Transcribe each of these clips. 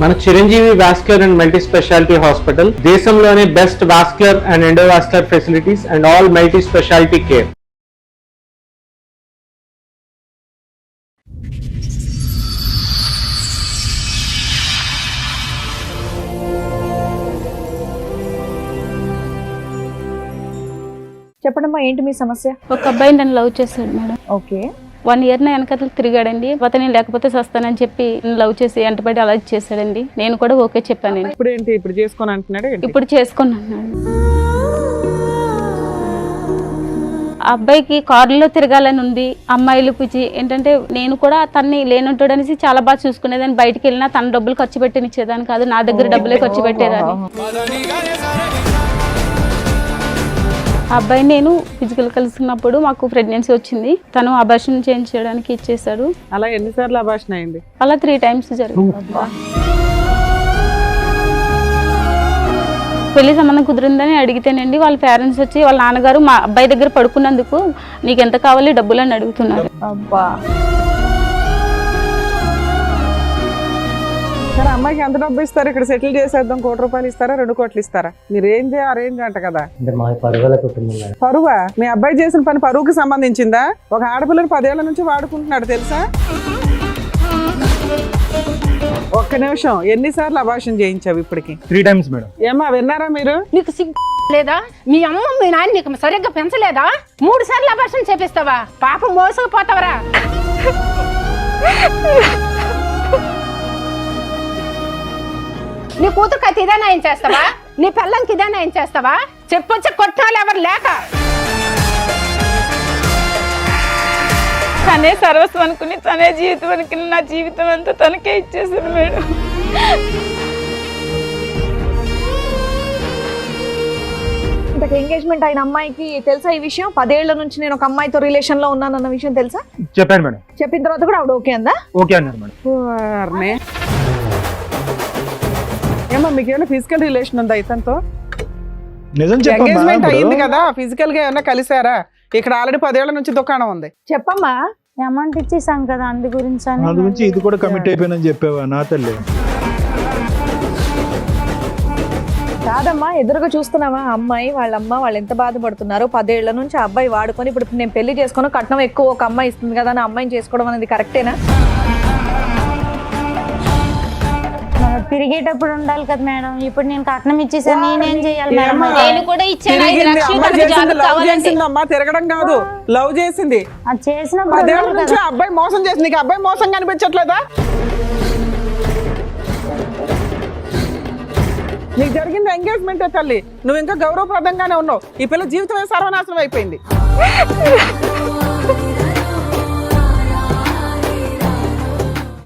మన Chiranjeevi vascular and multi speciality hospital దేశంలోనే best vascular and endovascular facilities and all multi speciality care. చెప్పడమ్మా, ఏంటి మీ సమస్య? ఒక అబ్బాయి నన్ను లవ్ చేశాడు మేడం. ఓకే. 1 year నా వెనకతలు తిరిగాడండి. నేను లేకపోతే వస్తానని చెప్పి లవ్ చేసి ఎంటబడి అలా చేశాడండి. నేను కూడా ఓకే చెప్పానండి. ఇప్పుడు ఏంటి, ఇప్పుడు చేసుకొని అంటున్నాడు? ఇప్పుడు చేసుకున్నాను. ఆ అబ్బాయికి కారులో తిరగాలని ఉంది. అమ్మాయిలు పిచ్చి ఏంటంటే నేను కూడా తన్ని లేనుంటాడు అనేసి చాలా బాగా చూసుకునేదాన్ని. బయటికి వెళ్ళినా తన డబ్బులు ఖర్చు పెట్టినిచ్చేదాన్ని కాదు, నా దగ్గర డబ్బులే ఖర్చు పెట్టేదాన్ని. ఆ అబ్బాయి నేను ఫిజికల్ కలిసినప్పుడు మాకు ప్రెగ్నెన్సీ వచ్చింది. తను అబార్షన్ చేయించడానికి ఇచ్చేసాడు. అలా ఎన్నిసార్లు అబార్షన్ అయింది? అలా 3 times జరిగింది. పెళ్లి సంబంధం కుదిరిందని అడిగితేనండి వాళ్ళ పేరెంట్స్ వచ్చి వాళ్ళ నాన్నగారు మా అబ్బాయి దగ్గర పడుకున్నందుకు నీకు ఎంత కావాలి డబ్బులు అని అడుగుతున్నారు. అబ్బా. సరే, అమ్మాయికి ఎంత డబ్బు ఇస్తారు? ఇక్కడ సెటిల్ చేసేద్దాం, 1 కోటి రూపాయలు ఇస్తారా, 2 కోట్లు ఇస్తారా? మీరు ఏం అరేంజ్ అంట కదా. పరువా? మీ అబ్బాయి చేసిన పని పరువుకి సంబంధించిందా? ఒక ఆడపిల్లని 10 ఏళ్ల నుంచి వాడుకుంటున్నాడు తెలుసా? ఒక్క నిమిషం, ఎన్నిసార్లు అబార్షన్ చేయించావు ఇప్పటికి? 3 times మేడం. ఏమా విన్నారా మీరు? నీకు సిగ్గు లేదా? మీ అమ్మ మీ నాన్న నీకు సరిగ్గా పెంచలేదా? 3 సార్లు అబార్షన్ చేపిస్తావా? పాపం మోసపోతావరా? నీ కూతురుకి అయితే ఇదేనా ఏం చేస్తావా? నీ పిల్లంకి ఇదేనా ఏం చేస్తావా? చెప్పొచ్చి కొట్టాలి ఎవరు లేక. తనే సర్వస్వం అనుకుని, తనే జీవితం అనుకుని నా జీవితం అంతా తనకే ఇచ్చేసాను మేడం. ఇంతకు ఎంగేజ్మెంట్ అయిన అమ్మాయికి తెలుసా ఈ విషయం? 10 ఏళ్ల నుంచి నేను ఒక అమ్మాయితో రిలేషన్ లో ఉన్నానన్న విషయం తెలుసా? చెప్పాను మేడం. చెప్పిన తర్వాత కూడా ఆవిడ ఓకే అందా? ఓకే అన్నారు మేడం. వారిని. ఏమో మీకేమైనా ఫిజికల్ రిలేషన్ ఉందా ఇతనితో? నిజం ఎంగేజ్మెంట్ అయ్యింది కదా, ఫిజికల్ గా ఏమైనా కలిసారా? ఇక్కడ ఆల్రెడీ 10 ఏళ్ల నుంచి దుకాణం ఉంది. చెప్పమ్మా. అమౌంట్ ఇచ్చేసాం కదా, అందు గురించి ఇది కూడా కమిట్ అయిపోయినని చెప్పావా నా తల్లి? కాదమ్మా, ఎదురుగా చూస్తున్నావా అమ్మాయి వాళ్ళమ్మ వాళ్ళు ఎంత బాధపడుతున్నారు. 10 ఏళ్ల నుంచి ఆ అబ్బాయి వాడుకొని ఇప్పుడు నేను పెళ్లి చేసుకుని కట్నం ఎక్కువ ఒక అమ్మాయి ఇస్తుంది కదా అని అమ్మాయిని చేసుకోవడం అనేది కరెక్టేనా? తిరిగేటప్పుడు ఉండాలి కదా మేడం. ఇప్పుడు నేను కట్నం ఇచ్చేసాను, నేనేం చేయాలి మేడం? నేను కూడా ఇచ్చాను 5 లక్షలు. అమ్మా తిరగడం కాదు, లవ్ చేసింది. అది చేసిన 10 ఏళ్ల నుంచి అబ్బాయి మోసం చేసి నీకు అబ్బాయి మోసం కనిపించట్లేదా? నీకు జరిగింది ఎంగేజ్మెంట్ తల్లి, నువ్వు ఇంకా గౌరవప్రదంగానే ఉన్నావు. ఈ పిల్ల జీవితమే సర్వనాశనం అయిపోయింది.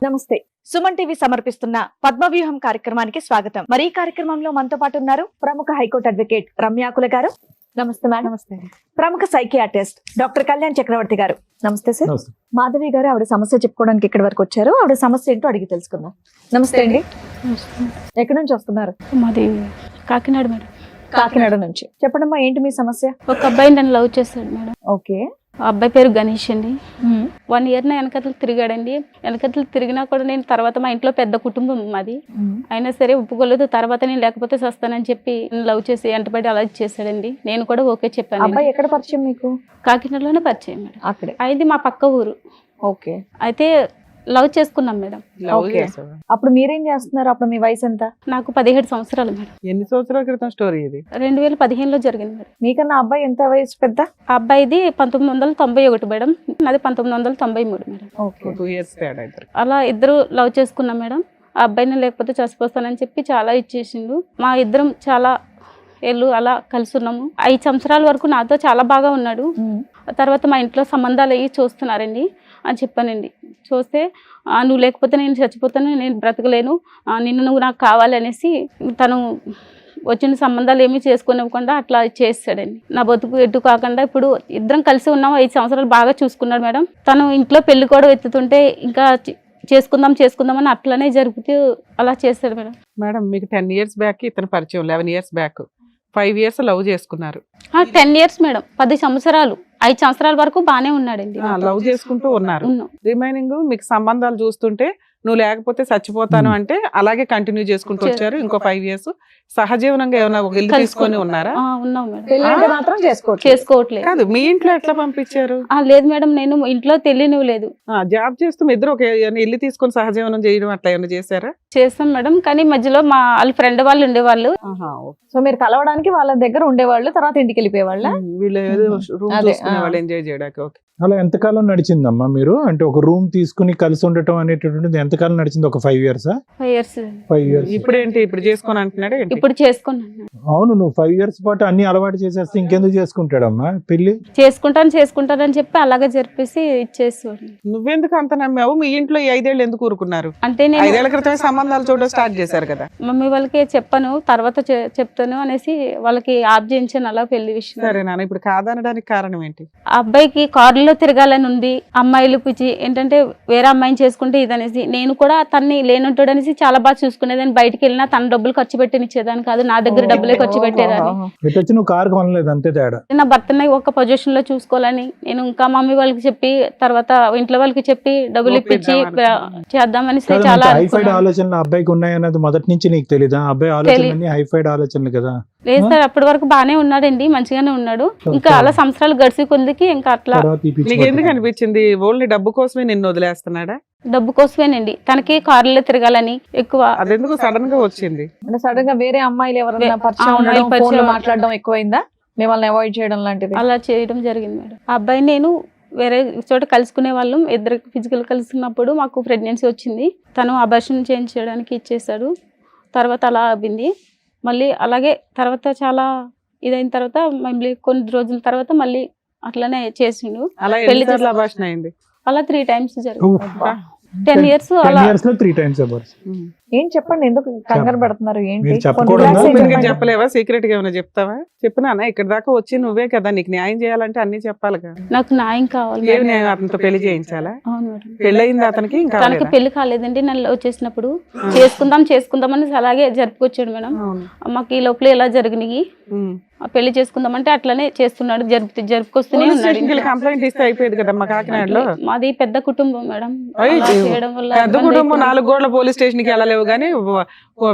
నమస్తే. సుమన్ టీవీ సమర్పిస్తున్న పద్మవ్యూహం కార్యక్రమానికి స్వాగతం. మరి ఈ కార్యక్రమంలో మనతో పాటు ఉన్నారు ప్రముఖ హైకోర్టు అడ్వకేట్ రమ్యాకుల గారు. నమస్తే మేడం. నమస్తే. ప్రముఖ సైకియాట్రిస్ట్ డాక్టర్ కళ్యాణ్ చక్రవర్తి గారు. నమస్తే సార్. మాధవి గారు ఆవిడ సమస్య చెప్పుకోవడానికి ఇక్కడి వరకు వచ్చారు. ఆవిడ సమస్య ఏంటో అడిగి తెలుసుకుందాం. నమస్తే అండి. ఎక్కడి నుంచి వస్తున్నారు? మాది కాకినాడ మేడం. కాకినాడ నుంచి. చెప్పడమ్మా, ఏంటి మీ సమస్య? ఒక అబ్బాయి నన్ను లవ్ చేశాడు మేడం. ఓకే. ఆ అబ్బాయి పేరు గణేష్ అండి. 1 year నా వెనకతలు తిరిగాడండి. వెనకతలు తిరిగినా కూడా నేను తర్వాత మా ఇంట్లో పెద్ద కుటుంబం మాది, అయినా సరే ఒప్పుకోలేదు. తర్వాత నేను లేకపోతే వస్తానని చెప్పి లవ్ చేసి ఎంటబడి అలా చేశాడండి. నేను కూడా ఓకే చెప్పాను. అబ్బాయి ఎక్కడ పరిచయం మీకు? కాకినాడలోనే పరిచయం మేడం. అక్కడే. అది మా పక్క ఊరు. ఓకే. అయితే లవ్ చేసుకున్నాం మేడం. అప్పుడు మీరేం చేస్తున్నారు? అప్పుడు మీ వయసు ఎంత? నాకు 17 సంవత్సరాలు మేడం. ఎన్ని సంవత్సరాల క్రితం స్టోరీ ఇది? 2015లో జరిగింది మేడం. మీకన్నా అబ్బాయి ఎంత వయసు పెద్ద? ఆ అబ్బాయిది 1991 మేడం, నాది 1993 మేడం. ఓకే. 2 years తేడా. అలా ఇద్దరు లవ్ చేసుకున్నాం మేడం. ఆ అబ్బాయిని లేకపోతే చచ్చిపోతానని చెప్పి చాలా ఇచ్చేసిండు. మా ఇద్దరం చాలా ఏళ్ళు అలా కలిసి ఉన్నాము. 5 సంవత్సరాల వరకు నాతో చాలా బాగా ఉన్నాడు. తర్వాత మా ఇంట్లో సంబంధాలు అయ్యి చూస్తున్నారండి అని చెప్పానండి. చూస్తే నువ్వు లేకపోతే నేను చచ్చిపోతాను, నేను బ్రతకలేను, నిన్ను నువ్వు నాకు కావాలనేసి తను వచ్చిన సంబంధాలు ఏమీ చేసుకోనివ్వకుండా అట్లా చేస్తాడండి. నా బతుకు ఎటు కాకుండా ఇప్పుడు ఇద్దరం కలిసి ఉన్నాం. 5 సంవత్సరాలు బాగా చూసుకున్నాడు మేడం. తను ఇంట్లో పెళ్లి కూడా ఎత్తుతుంటే ఇంకా చేసుకుందామని అట్లనే జరుగుతూ అలా చేస్తాడు మేడం. మేడం మీకు 10 years బ్యాక్ ఇతను పరిచయం, 11 years బ్యాక్ 5 years లవ్ చేసుకున్నారు. 10 years మేడం, 10 సంవత్సరాలు. 5 సంవత్సరాల వరకు బానే ఉన్నాడండి. లవ్ చేసుకుంటూ ఉన్నారు. రిమైనింగ్ మీకు సంబంధాలు చూస్తుంటే నువ్వు లేకపోతే చచ్చిపోతాను అంటే అలాగే కంటిన్యూ చేసుకుంటూ వచ్చారు. ఇంకో 5 years సహజీవనంగా ఏమైనా ఒక ఇల్లు తీసుకొని ఉన్నారా? ఉన్నాం మేడం. పెళ్ళంటే మాత్రం చేసుకోవచ్చు. చేసుకోవట్లేదు. కాదు, మీ ఇంట్లో ఎట్లా పంపించారు? లేదు మేడం, నేను ఇంట్లో తెలియనివ్వలేదు. జాబ్ చేస్తూ మీ ఇద్దరు ఒక ఇల్లు తీసుకొని సహజీవనం చేయడం అట్లా ఏమైనా చేశారా? చేస్తాం మేడం, కానీ మధ్యలో మా వాళ్ళ ఫ్రెండ్ వాళ్ళు ఉండేవాళ్ళు. సో మీరు కలవడానికి వాళ్ళ దగ్గర ఉండేవాళ్ళు, తర్వాత ఇంటికి వెళ్ళిపోయేవాళ్ళ? వీళ్ళు ఏదో రూమ్ అదే, చూసుకునే వాళ్ళు ఎంజాయ్ చేయడానికి. ఓకే. అలా ఎంతకాలం నడిచిందమ్మా మీరు? అంటే ఒక రూమ్ తీసుకుని కలిసి ఉండటం అనేటటువంటిది ఎంతకాలం నడిచింది? ఒక 5 years? 5 years. 5 years. ఇప్పుడేంటి ఇప్పుడు చేసుకొని అంటున్నాడు? ఇప్పుడు చేసుకున్నాను. అవును, నువ్వు 5 years పాటు అన్ని అలవాటు చేసేస్తే ఇంకెందుకు చేసుకుంటాడమ్మా పెళ్లి? చేసుకుంటానని చెప్పి అలాగే జరిపేసి ఇచ్చేసేవాడు. నువ్వెందుకు అంత నమ్మావు? మీ ఇంట్లో ఈ 5 ఏళ్ళు ఎందుకు ఊరుకున్నారు? అంటే 5 ఏళ్ల క్రితమే సంబంధాలు చూడడం స్టార్ట్ చేశారు కదా. మమ్మీ వాళ్ళకి చెప్పాను, తర్వాత చెప్తాను అనేసి వాళ్ళకి ఆప్ చేయించాను అలా పెళ్లి విషయం. సరే నాన్న, ఇప్పుడు కాదనడానికి కారణం ఏంటి? ఆ అబ్బాయికి కారులో తిరగాలని ఉంది, అమ్మాయిలు పిచ్చి ఏంటంటే వేరే అమ్మాయిని చేసుకుంటే ఇదనేసి. నేను కూడా తన్ని లేనుంటాడు అనేసి చాలా బాగా చూసుకునేదాన్ని. బయటికి వెళ్ళినా తన డబ్బులు ఖర్చు పెట్టినిచ్చేదాన్ని కాదు, నా దగ్గర డబ్బులే ఖర్చు పెట్టేదాన్ని. ఎటు వచ్చి నువ్వు కారు కొనలేదు, అంతే తేడా. నా భర్తని ఒక పొజిషన్ లో చూసుకోవాలని నేను ఇంకా మమ్మీ వాళ్ళకి చెప్పి తర్వాత ఇంట్లో వాళ్ళకి చెప్పి డబ్బులు ఇప్పించి చేద్దామని చాలా హైఫైడ్ ఆలోచనలు అబ్బాయికి ఉన్నాయన్నది మొదటి నుంచి నీకు తెలీదా? అబ్బాయి ఆలోచనలు హైఫైడ్ ఆలోచనలు కదా. లేదు సార్, అప్పటి వరకు బానే ఉన్నాడండి, మంచిగానే ఉన్నాడు. ఇంకా అలా సంవత్సరాలు గడిచి కొద్దికి ఇంకా అట్లా. నీకు ఎందుకు అనిపించింది ఓన్లీ డబ్బు కోసమే నిన్ను వదిలేస్తున్నాడా? డబ్బు కోసమేనండి, తనకి కారులో తిరగాలని ఎక్కువ. అదెందుకు సడన్ గా వచ్చింది? అంటే సడన్ గా వేరే అమ్మాయిలు ఎవరైనా పరిచయం ఉండడం, ఫోన్ లో మాట్లాడడం ఎక్కువైందా? మిమ్మల్ని అవాయిడ్ చేయడం లాంటిది అలా చేయడం జరిగింది మేడం. ఆ అబ్బాయి నేను వేరే చోట కలుసుకునే వాళ్ళం. ఇద్దరు ఫిజికల్ కలుసుకున్నప్పుడు మాకు ప్రెగ్నెన్సీ వచ్చింది. తను అబార్షన్ చేయించడానికి ఇచ్చేసాడు. తర్వాత అలా అయింది. మళ్ళీ అలాగే తర్వాత చాలా ఇదైన తర్వాత మళ్ళీ కొన్ని రోజుల తర్వాత మళ్ళీ అట్లనే చేసిండు. పెళ్లి అబార్షన్ అయింది. అలా 3 times జరిగింది. 10 years అలా 10 years లో 3 times అబార్షన్. ఏం చెప్పండి, ఎందుకు కంగారు పడుతున్నారు? ఏంటి మీరు చెప్పకూడదా? చెప్పలేవా? సీక్రెట్ గా ఏమైనా చెప్తావా? చెప్పినా ఇక్కడ దాకా వచ్చి నువ్వే కదా, నీకు న్యాయం చేయాలంటే అన్ని చెప్పాలిగా. నాకు న్యాయం కావాలి. ఏం న్యాయం? అతనితో పెళ్లి చేయించాలా? అవును మేడం. పెళ్లి అయింది అతనికి? ఇంకా తనకి పెళ్లి కాలేదండి. నన్ను వచ్చేసినప్పుడు చేసుకుందాం అని అలాగే జరుపుకొచ్చాడు మేడం. మాకు ఈ లోపల ఎలా జరిగినాయి, పెళ్లి చేసుకుందామంటే అట్లనే చేస్తున్నాడు, జరుపుకొస్తూనే ఉన్నాడు. కంప్లైంట్ ఇస్తే అయిపోయేది కదమ్మా కాకినాడలో. మాది పెద్ద కుటుంబం మేడం. చేయడం వల్ల పెద్ద కుటుంబం 4 గోడల పోలీస్ స్టేషన్ కి వెళ్ళలేవు కానీ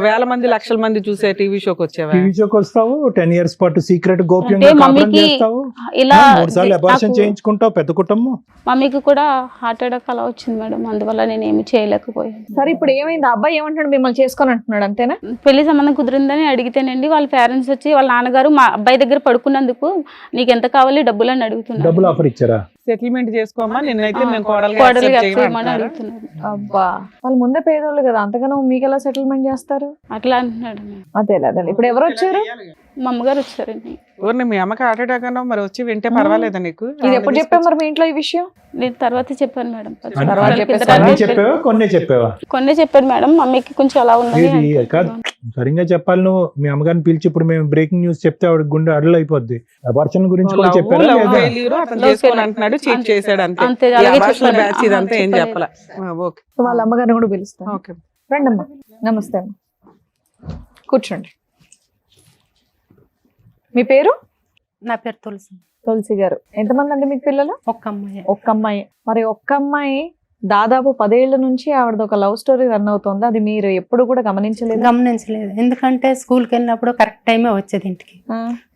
వేల మంది లక్షల మంది చూసే టీవీ షోకి వచ్చావా? టీవీ షోకి వస్తావు, 10 years పాటు సీక్రెట్ గోప్యంగా కాపురం చేస్తావు, ఇలా 3 సార్లు అబార్షన్ చేయించుకుంటావు. పెద్ద కుటుంబం. మమ్మీకి కూడా హార్ట్ అటాక్ అలా వచ్చింది మేడం, అందువల్ల నేను ఏమి చేయలేకపోయాను. సరే ఇప్పుడు ఏమైంది? అబ్బాయి ఏమంటాడు? మిమ్మల్ని చేసుకొని అంటున్నాడు అంతేనా? పెళ్లి సంబంధం కుదిరిందని అడిగితేనండి వాళ్ళ పేరెంట్స్ వచ్చి వాళ్ళ నాన్నగారు మా అబ్బాయి దగ్గర పడుకున్నందుకు నీకు ఎంత కావాలి డబ్బులు అని అడుగుతున్నారు. డబ్బులు ఆఫర్ ఇచ్చారా? సెటిల్మెంట్ చేసుకోమా, నిన్నైతే మేము కోడలుగా అడుగుతున్నారు. అబ్బా, వాళ్ళు ముందే పేదోళ్ళు కదా, అంతగానో మీకు ఎలా సెటిల్మెంట్ చేస్తారు? అట్లా అంటున్నాడు. అదే ఇప్పుడు ఎవరు వచ్చారు? మా అమ్మగారు వచ్చారండి. మీ అమ్మకి హార్ట్ అటాక్ అన్నా మరి వచ్చి వింటే పర్వాలేదా నీకు? ఇది ఎప్పుడు చెప్పావు మరి మీ ఇంట్లో ఈ విషయం? నేను తర్వాత చెప్పాను మేడం. కొన్నే చెప్పాను మేడం. మమ్మీకి కొంచెం అలా ఉంది. సరిగ్గా చెప్పాలి నువ్వు. మీ అమ్మగారిని పిలిచి ఇప్పుడు మేము బ్రేకింగ్ న్యూస్ చెప్తే ఆవిడ గుండె అడలు అయిపోద్ది. అబార్షన్ గురించి కూడా చెప్పారు. వాళ్ళ అమ్మగారిని కూడా పిలుస్తాను. రండి అమ్మా. నమస్తే అమ్మ, కూర్చోండి. మీ పేరు? నా పేరు తులసి. తులసి గారు, ఎంతమంది అండి మీకు పిల్లలు? ఒక్క అమ్మాయి. ఒక్క అమ్మాయి. మరి ఒక్క అమ్మాయి దాదాపు 10 ఏళ్ల నుంచి ఆవిడది ఒక లవ్ స్టోరీ రన్ అవుతుంది. అది మీరు ఎప్పుడు కూడా గమనించలేదు. ఎందుకంటే స్కూల్కి వెళ్ళినప్పుడు కరెక్ట్ టైమే వచ్చేది, ఇంటికి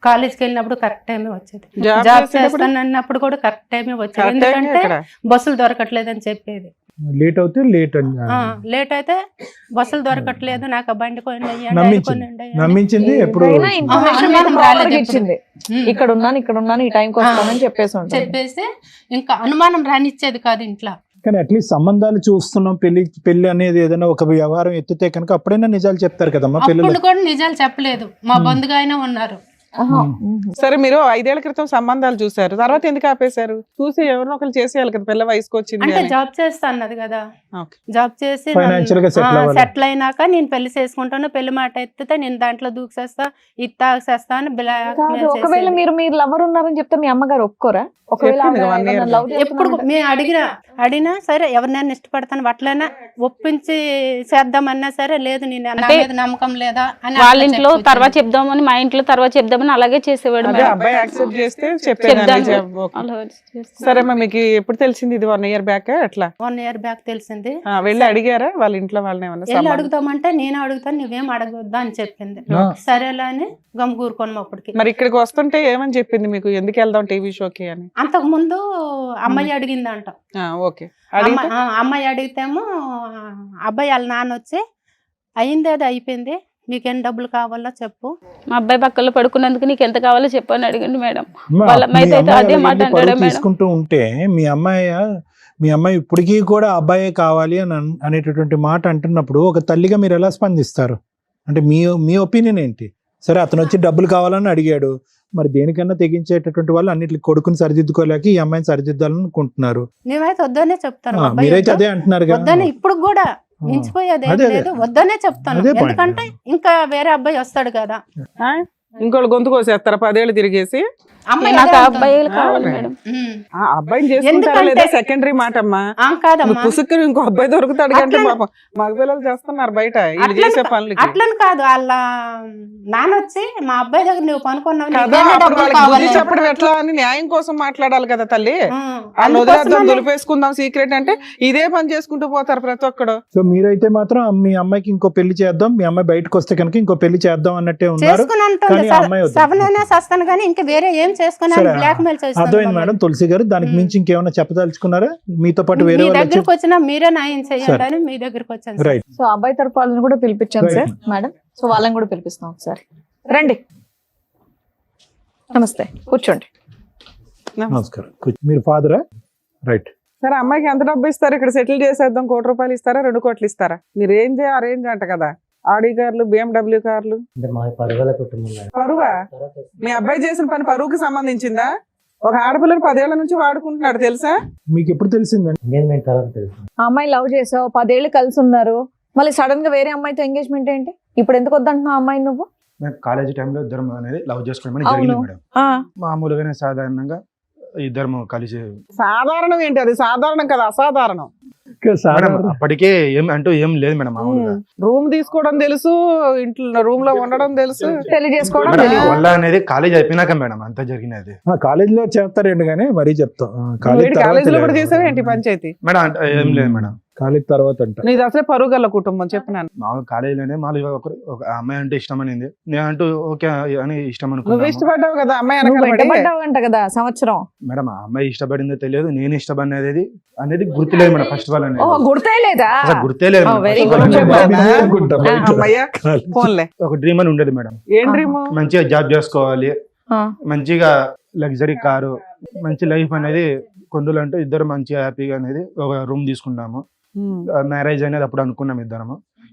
కాలేజ్కి వెళ్ళినప్పుడు కరెక్ట్ టైమే వచ్చేది, జాబ్ చేస్తాను అన్నప్పుడు కూడా కరెక్ట్ టైమే వచ్చేది. ఎందుకంటే బస్సులు దొరకట్లేదు అని చెప్పేది. లేట్ అయితే బస్సులు దొరకట్లేదు, నాకు బండి నమ్మించింది. ఎప్పుడు ఇచ్చింది, ఇక్కడ ఉన్నాను ఈ టైంకి వస్తానని చెప్పేసి ఇంకా అనుమానం రానిచ్చేది కాదు ఇంట్లో. కానీ అట్లీస్ట్ సంబంధాలు చూస్తున్నాం, పెళ్లి అనేది ఏదైనా ఒక వ్యవహారం ఎత్తితే కనుక అప్పుడైనా నిజాలు చెప్తారు కదమ్మా. అప్పుడు కూడా నిజాలు చెప్పలేదు, మా బంధుగా అయినా ఉన్నారు. సరే, మీరు 5 ఏళ్ల క్రితం సంబంధాలు చూసారు, తర్వాత ఎందుకు ఆపేశారు? చూసి ఎవరినో ఒకరు చేసేయాలి కదా, పిల్ల వయసుకు వచ్చింది. అంటే జాబ్ చేస్తా అన్నది కదా, జాబ్ చేసి సెటిల్ అయినాక నేను పెళ్లి చేసుకుంటాను, పెళ్లి మాట ఎత్తితే నేను దాంట్లో దూకేస్తా, ఇది తాగేస్తా అని. ఒకవేళ మీరు లవర్ ఉన్నారని చెప్తే మీ అమ్మగారు ఒప్పుకోరా? ఎప్పుడు మేము అడిగినా సరే, ఎవరినైనా ఇష్టపడతాను అట్లైనా ఒప్పించి చేద్దామన్నా సరే, లేదు నేను నమ్మకం లేదా అని వాళ్ళ ఇంట్లో తర్వాత చెప్దామని, మా ఇంట్లో తర్వాత చెప్దామని అలాగే చేసేవాడు. సరే, మీకు ఎప్పుడు తెలిసింది ఇది? 1 year బ్యాక్? అట్లా 1 year బ్యాక్ తెలిసింది. చెప్పింది. వెళ్ళి అడిగారా వాళ్ళ ఇంట్లో వాళ్ళని ఏమన్నా వెళ్ళి సంబంధం? అడుగుతామంటే నేను అడుగుతాను నువ్వేం అడగొద్దా అని చెప్పింది. ఆ. సరేలే అని గమ్ కూరుకోను అప్పటికి. మరి ఇక్కడికి వస్తుంటే ఏమని చెప్పింది మీకు, ఎందుకు వెళ్దాం టీవీ షోకి అని? అంతకు ముందు అమ్మాయి అడిగిందంట. ఓకే, అడిగితే అమ్మాయి అడిగితేమో అబ్బాయి వాళ్ళ నాన్న వచ్చి అయింది అది అయిపోయింది, నీకేం డబ్బులు కావాలో చెప్పు. మా అబ్బాయి పక్కలో పడుకున్నందుకు నీకు ఎంత కావాలో చెప్పు అని అడిగిండు మేడం. అమ్మా, వాళ్ళ మీ అమ్మాయి అయితే అమ్మాయి అదే మాట వెళ్ళి అంటాడు పరువు మేడం. తీసుకుంటూ ఉంటే మీ అమ్మాయి ఇప్పటికీ కూడా అబ్బాయే కావాలి అని అనేటటువంటి మాట అంటున్నప్పుడు ఒక తల్లిగా మీరు ఎలా స్పందిస్తారు? అంటే మీ ఒపీనియన్ ఏంటి? సరే, అతను వచ్చి డబ్బులు కావాలని అడిగాడు, మరి దేనికన్నా తెగించేటటువంటి వాళ్ళు అన్నిటికి కొడుకుని సరిదిద్దుకోలేక ఈ అమ్మాయిని సరిదిద్దాలనుకుంటున్నారు. నేనైతే వద్దనే చెప్తాను. అబ్బాయి మీరైతే వద్దు. అదే అంటున్నారు కదా. వద్దనే ఇప్పుడు కూడా మించిపోయేది ఏం అదే, అదే. లేదు, వద్దనే చెప్తాను. అదే point. ఎందుకంటే ఇంకా వేరే అబ్బాయి వస్తాడు కదా. ఇంకోళ్ళు గొంతు కోసేస్తారా 10 ఏళ్ళు తిరిగేసి? అమ్మాయి నాకు అదే ఆ అంటుంది. అబ్బాయిలు కావాలి మేడం. ఉమ్. ఆ అబ్బాయిని చేసుకుంటారా ఎందుకంటే- లేదా సెకండరీ మాట అమ్మా. కాదమ్మా, పుసుక్కుని ఇంకో అబ్బాయి దొరుకుతాడు కంటే అట్లా- పాపం మగ పిల్లలు చేస్తున్నారు బయట వీళ్ళు అట్లని చేసే పనులకి అట్లని కాదు, వాళ్ళ నాన్న వచ్చి మా అబ్బాయి దగ్గర నువ్వు పనుకున్నావు, కదా. నీకేమైనా అప్పుడు డబ్బులు వాళ్ళకి కావాలి. బుద్ధి చెప్పడం ఎట్లా అని న్యాయం కోసం మాట్లాడాలి కదా తల్లి. వాళ్ళు అందుకోసమనే- వదిలేద్దాం, దులిపేసుకుందాం సీక్రెట్ అంటే ఇదే పని చేసుకుంటూ పోతారు ప్రతి ఒక్కడు. సో మీరైతే మాత్రం మీ అమ్మాయికి ఇంకో పెళ్లి చేద్దాం, మీ అమ్మాయి బయటకు వస్తే కనుక ఇంకో పెళ్లి చేద్దాం అన్నట్టే ఉన్నారు. చేసుకుని అంటుంది కానీ ఆ అమ్మాయి వద్దు. సవనైనా సస్తాను కానీ ఇంకా వేరే ఏం చేసుకుని సరే, బ్లాక్ మెయిల్ అర్థమైంది మేడం. తులసి గారు, దానికి మించి ఇంకేమైనా చెప్పదలుచుకున్నారా? మీతో పాటు వేరే మీ వాళ్ళు వచ్చి దగ్గరకు వచ్చినా మీరే న్యాయం చేయండి సరే. అని మీ దగ్గరకు వచ్చాను సార్. రైట్. సో అబ్బాయి తరపు వాళ్ళని కూడా పిలిపించాం Right. Sir madam. సో వాళ్ళని కూడా పిలిపిస్తాం ఒకసారి. రండి, నమస్తే, కూర్చోండి. నమస్కారం. మీరు ఫాదరా? రైట్. సరే, అమ్మాయికి ఎంత డబ్బు ఇస్తారు? ఇక్కడ సెటిల్ చేసేద్దాం, 1 కోటి రూపాయలు ఇస్తారా 2 కోట్లు ఇస్తారా? మీరు రేంజ్ ఆ రేంజ్ అంట కదా, ఆడి కార్లు BMW కార్లు. పరువా? మీ అబ్బాయి చేసిన పని పరువుకి సంబంధించిందా? ఒక ఆడపిల్లని 10 ఏళ్ల నుంచి వాడుకుంటున్నాడు తెలుసా? మీకు ఎప్పుడు తెలిసిందండి? ఆ అమ్మాయి లవ్ చేసావు, 10 ఏళ్ళు కలిసి ఉన్నారు, మళ్ళీ సడన్ గా వేరే అమ్మాయితో ఎంగేజ్మెంట్ ఏంటి? ఇప్పుడు ఎందుకు వద్దంటున్నావు ఆ అమ్మాయి నువ్వు? కాలేజీ టైంలో ఇద్దరం అనేది లవ్ చేసుకోవడం అవును. జరిగింది మేడం. ఆ, మామూలుగానే సాధారణంగా ఇద్దరం కలిసి సాధారణం ఏంటి? అది సాధారణం కదా, అసాధారణం. మేడం అప్పటికే ఏం లేదు మేడం. మామూలుగా రూమ్ తీసుకోవడం తెలుసు, ఇంట్లో రూమ్ లో ఉండడం తెలుసు, పెళ్లి చేసుకోవడం మేడం, తెలియదు. వల్ల అనేది కాలేజ్ అయిపోయినాక మేడం అంతా జరిగినది. కాలేజీలో చేస్తారండి, కానీ మరీ చెప్తాం కాలేజీలో కూడా చేసావు ఏంటి పంచాయతీ? మేడం ఏం లేదు మేడం. కాలేజ్ తర్వాత అంట. నీది అసలే పరుగల కుటుంబం చెప్పినాను. మామూలు కాలేజీలోనే మామూలుగా ఒక అమ్మాయి అంటే ఇష్టం అనింది, నేను అంటూ ఓకే అని ఇష్టం నువ్వు అనుకున్నాను ఇష్టపడ్డావు కదా అమ్మాయి నువ్వు వెనకాల పడి. వెంటబడ్డావంట కదా సంవత్సరం. మేడం. ఆ అమ్మాయి ఇష్టపడిందో తెలియదు, నేను ఇష్టపడినది అనేది గుర్తులేదు మేడం. ఫస్ట్ ఆల్ ఓ, గుర్తే లేదా? అసలు గుర్తే లేదు madam. very First good. of all చెప్పాను. నేను అనుకుంటా బయట. అమ్మయ్య, ఫోన్లే. ఒక డ్రీమ్ అని ఉండేది మేడం. ఏం డ్రీమ్? మంచిగా జాబ్ చేసుకోవాలి, ఆ. మంచిగా లగ్జరీ కారు, మంచి లైఫ్ అనేది కొందులంటూ ఇద్దరు మంచిగా హ్యాపీగా అనేది ఒక రూమ్ తీసుకున్నాము. మ్యారేజ్ అనేది అప్పుడు అనుకున్నాం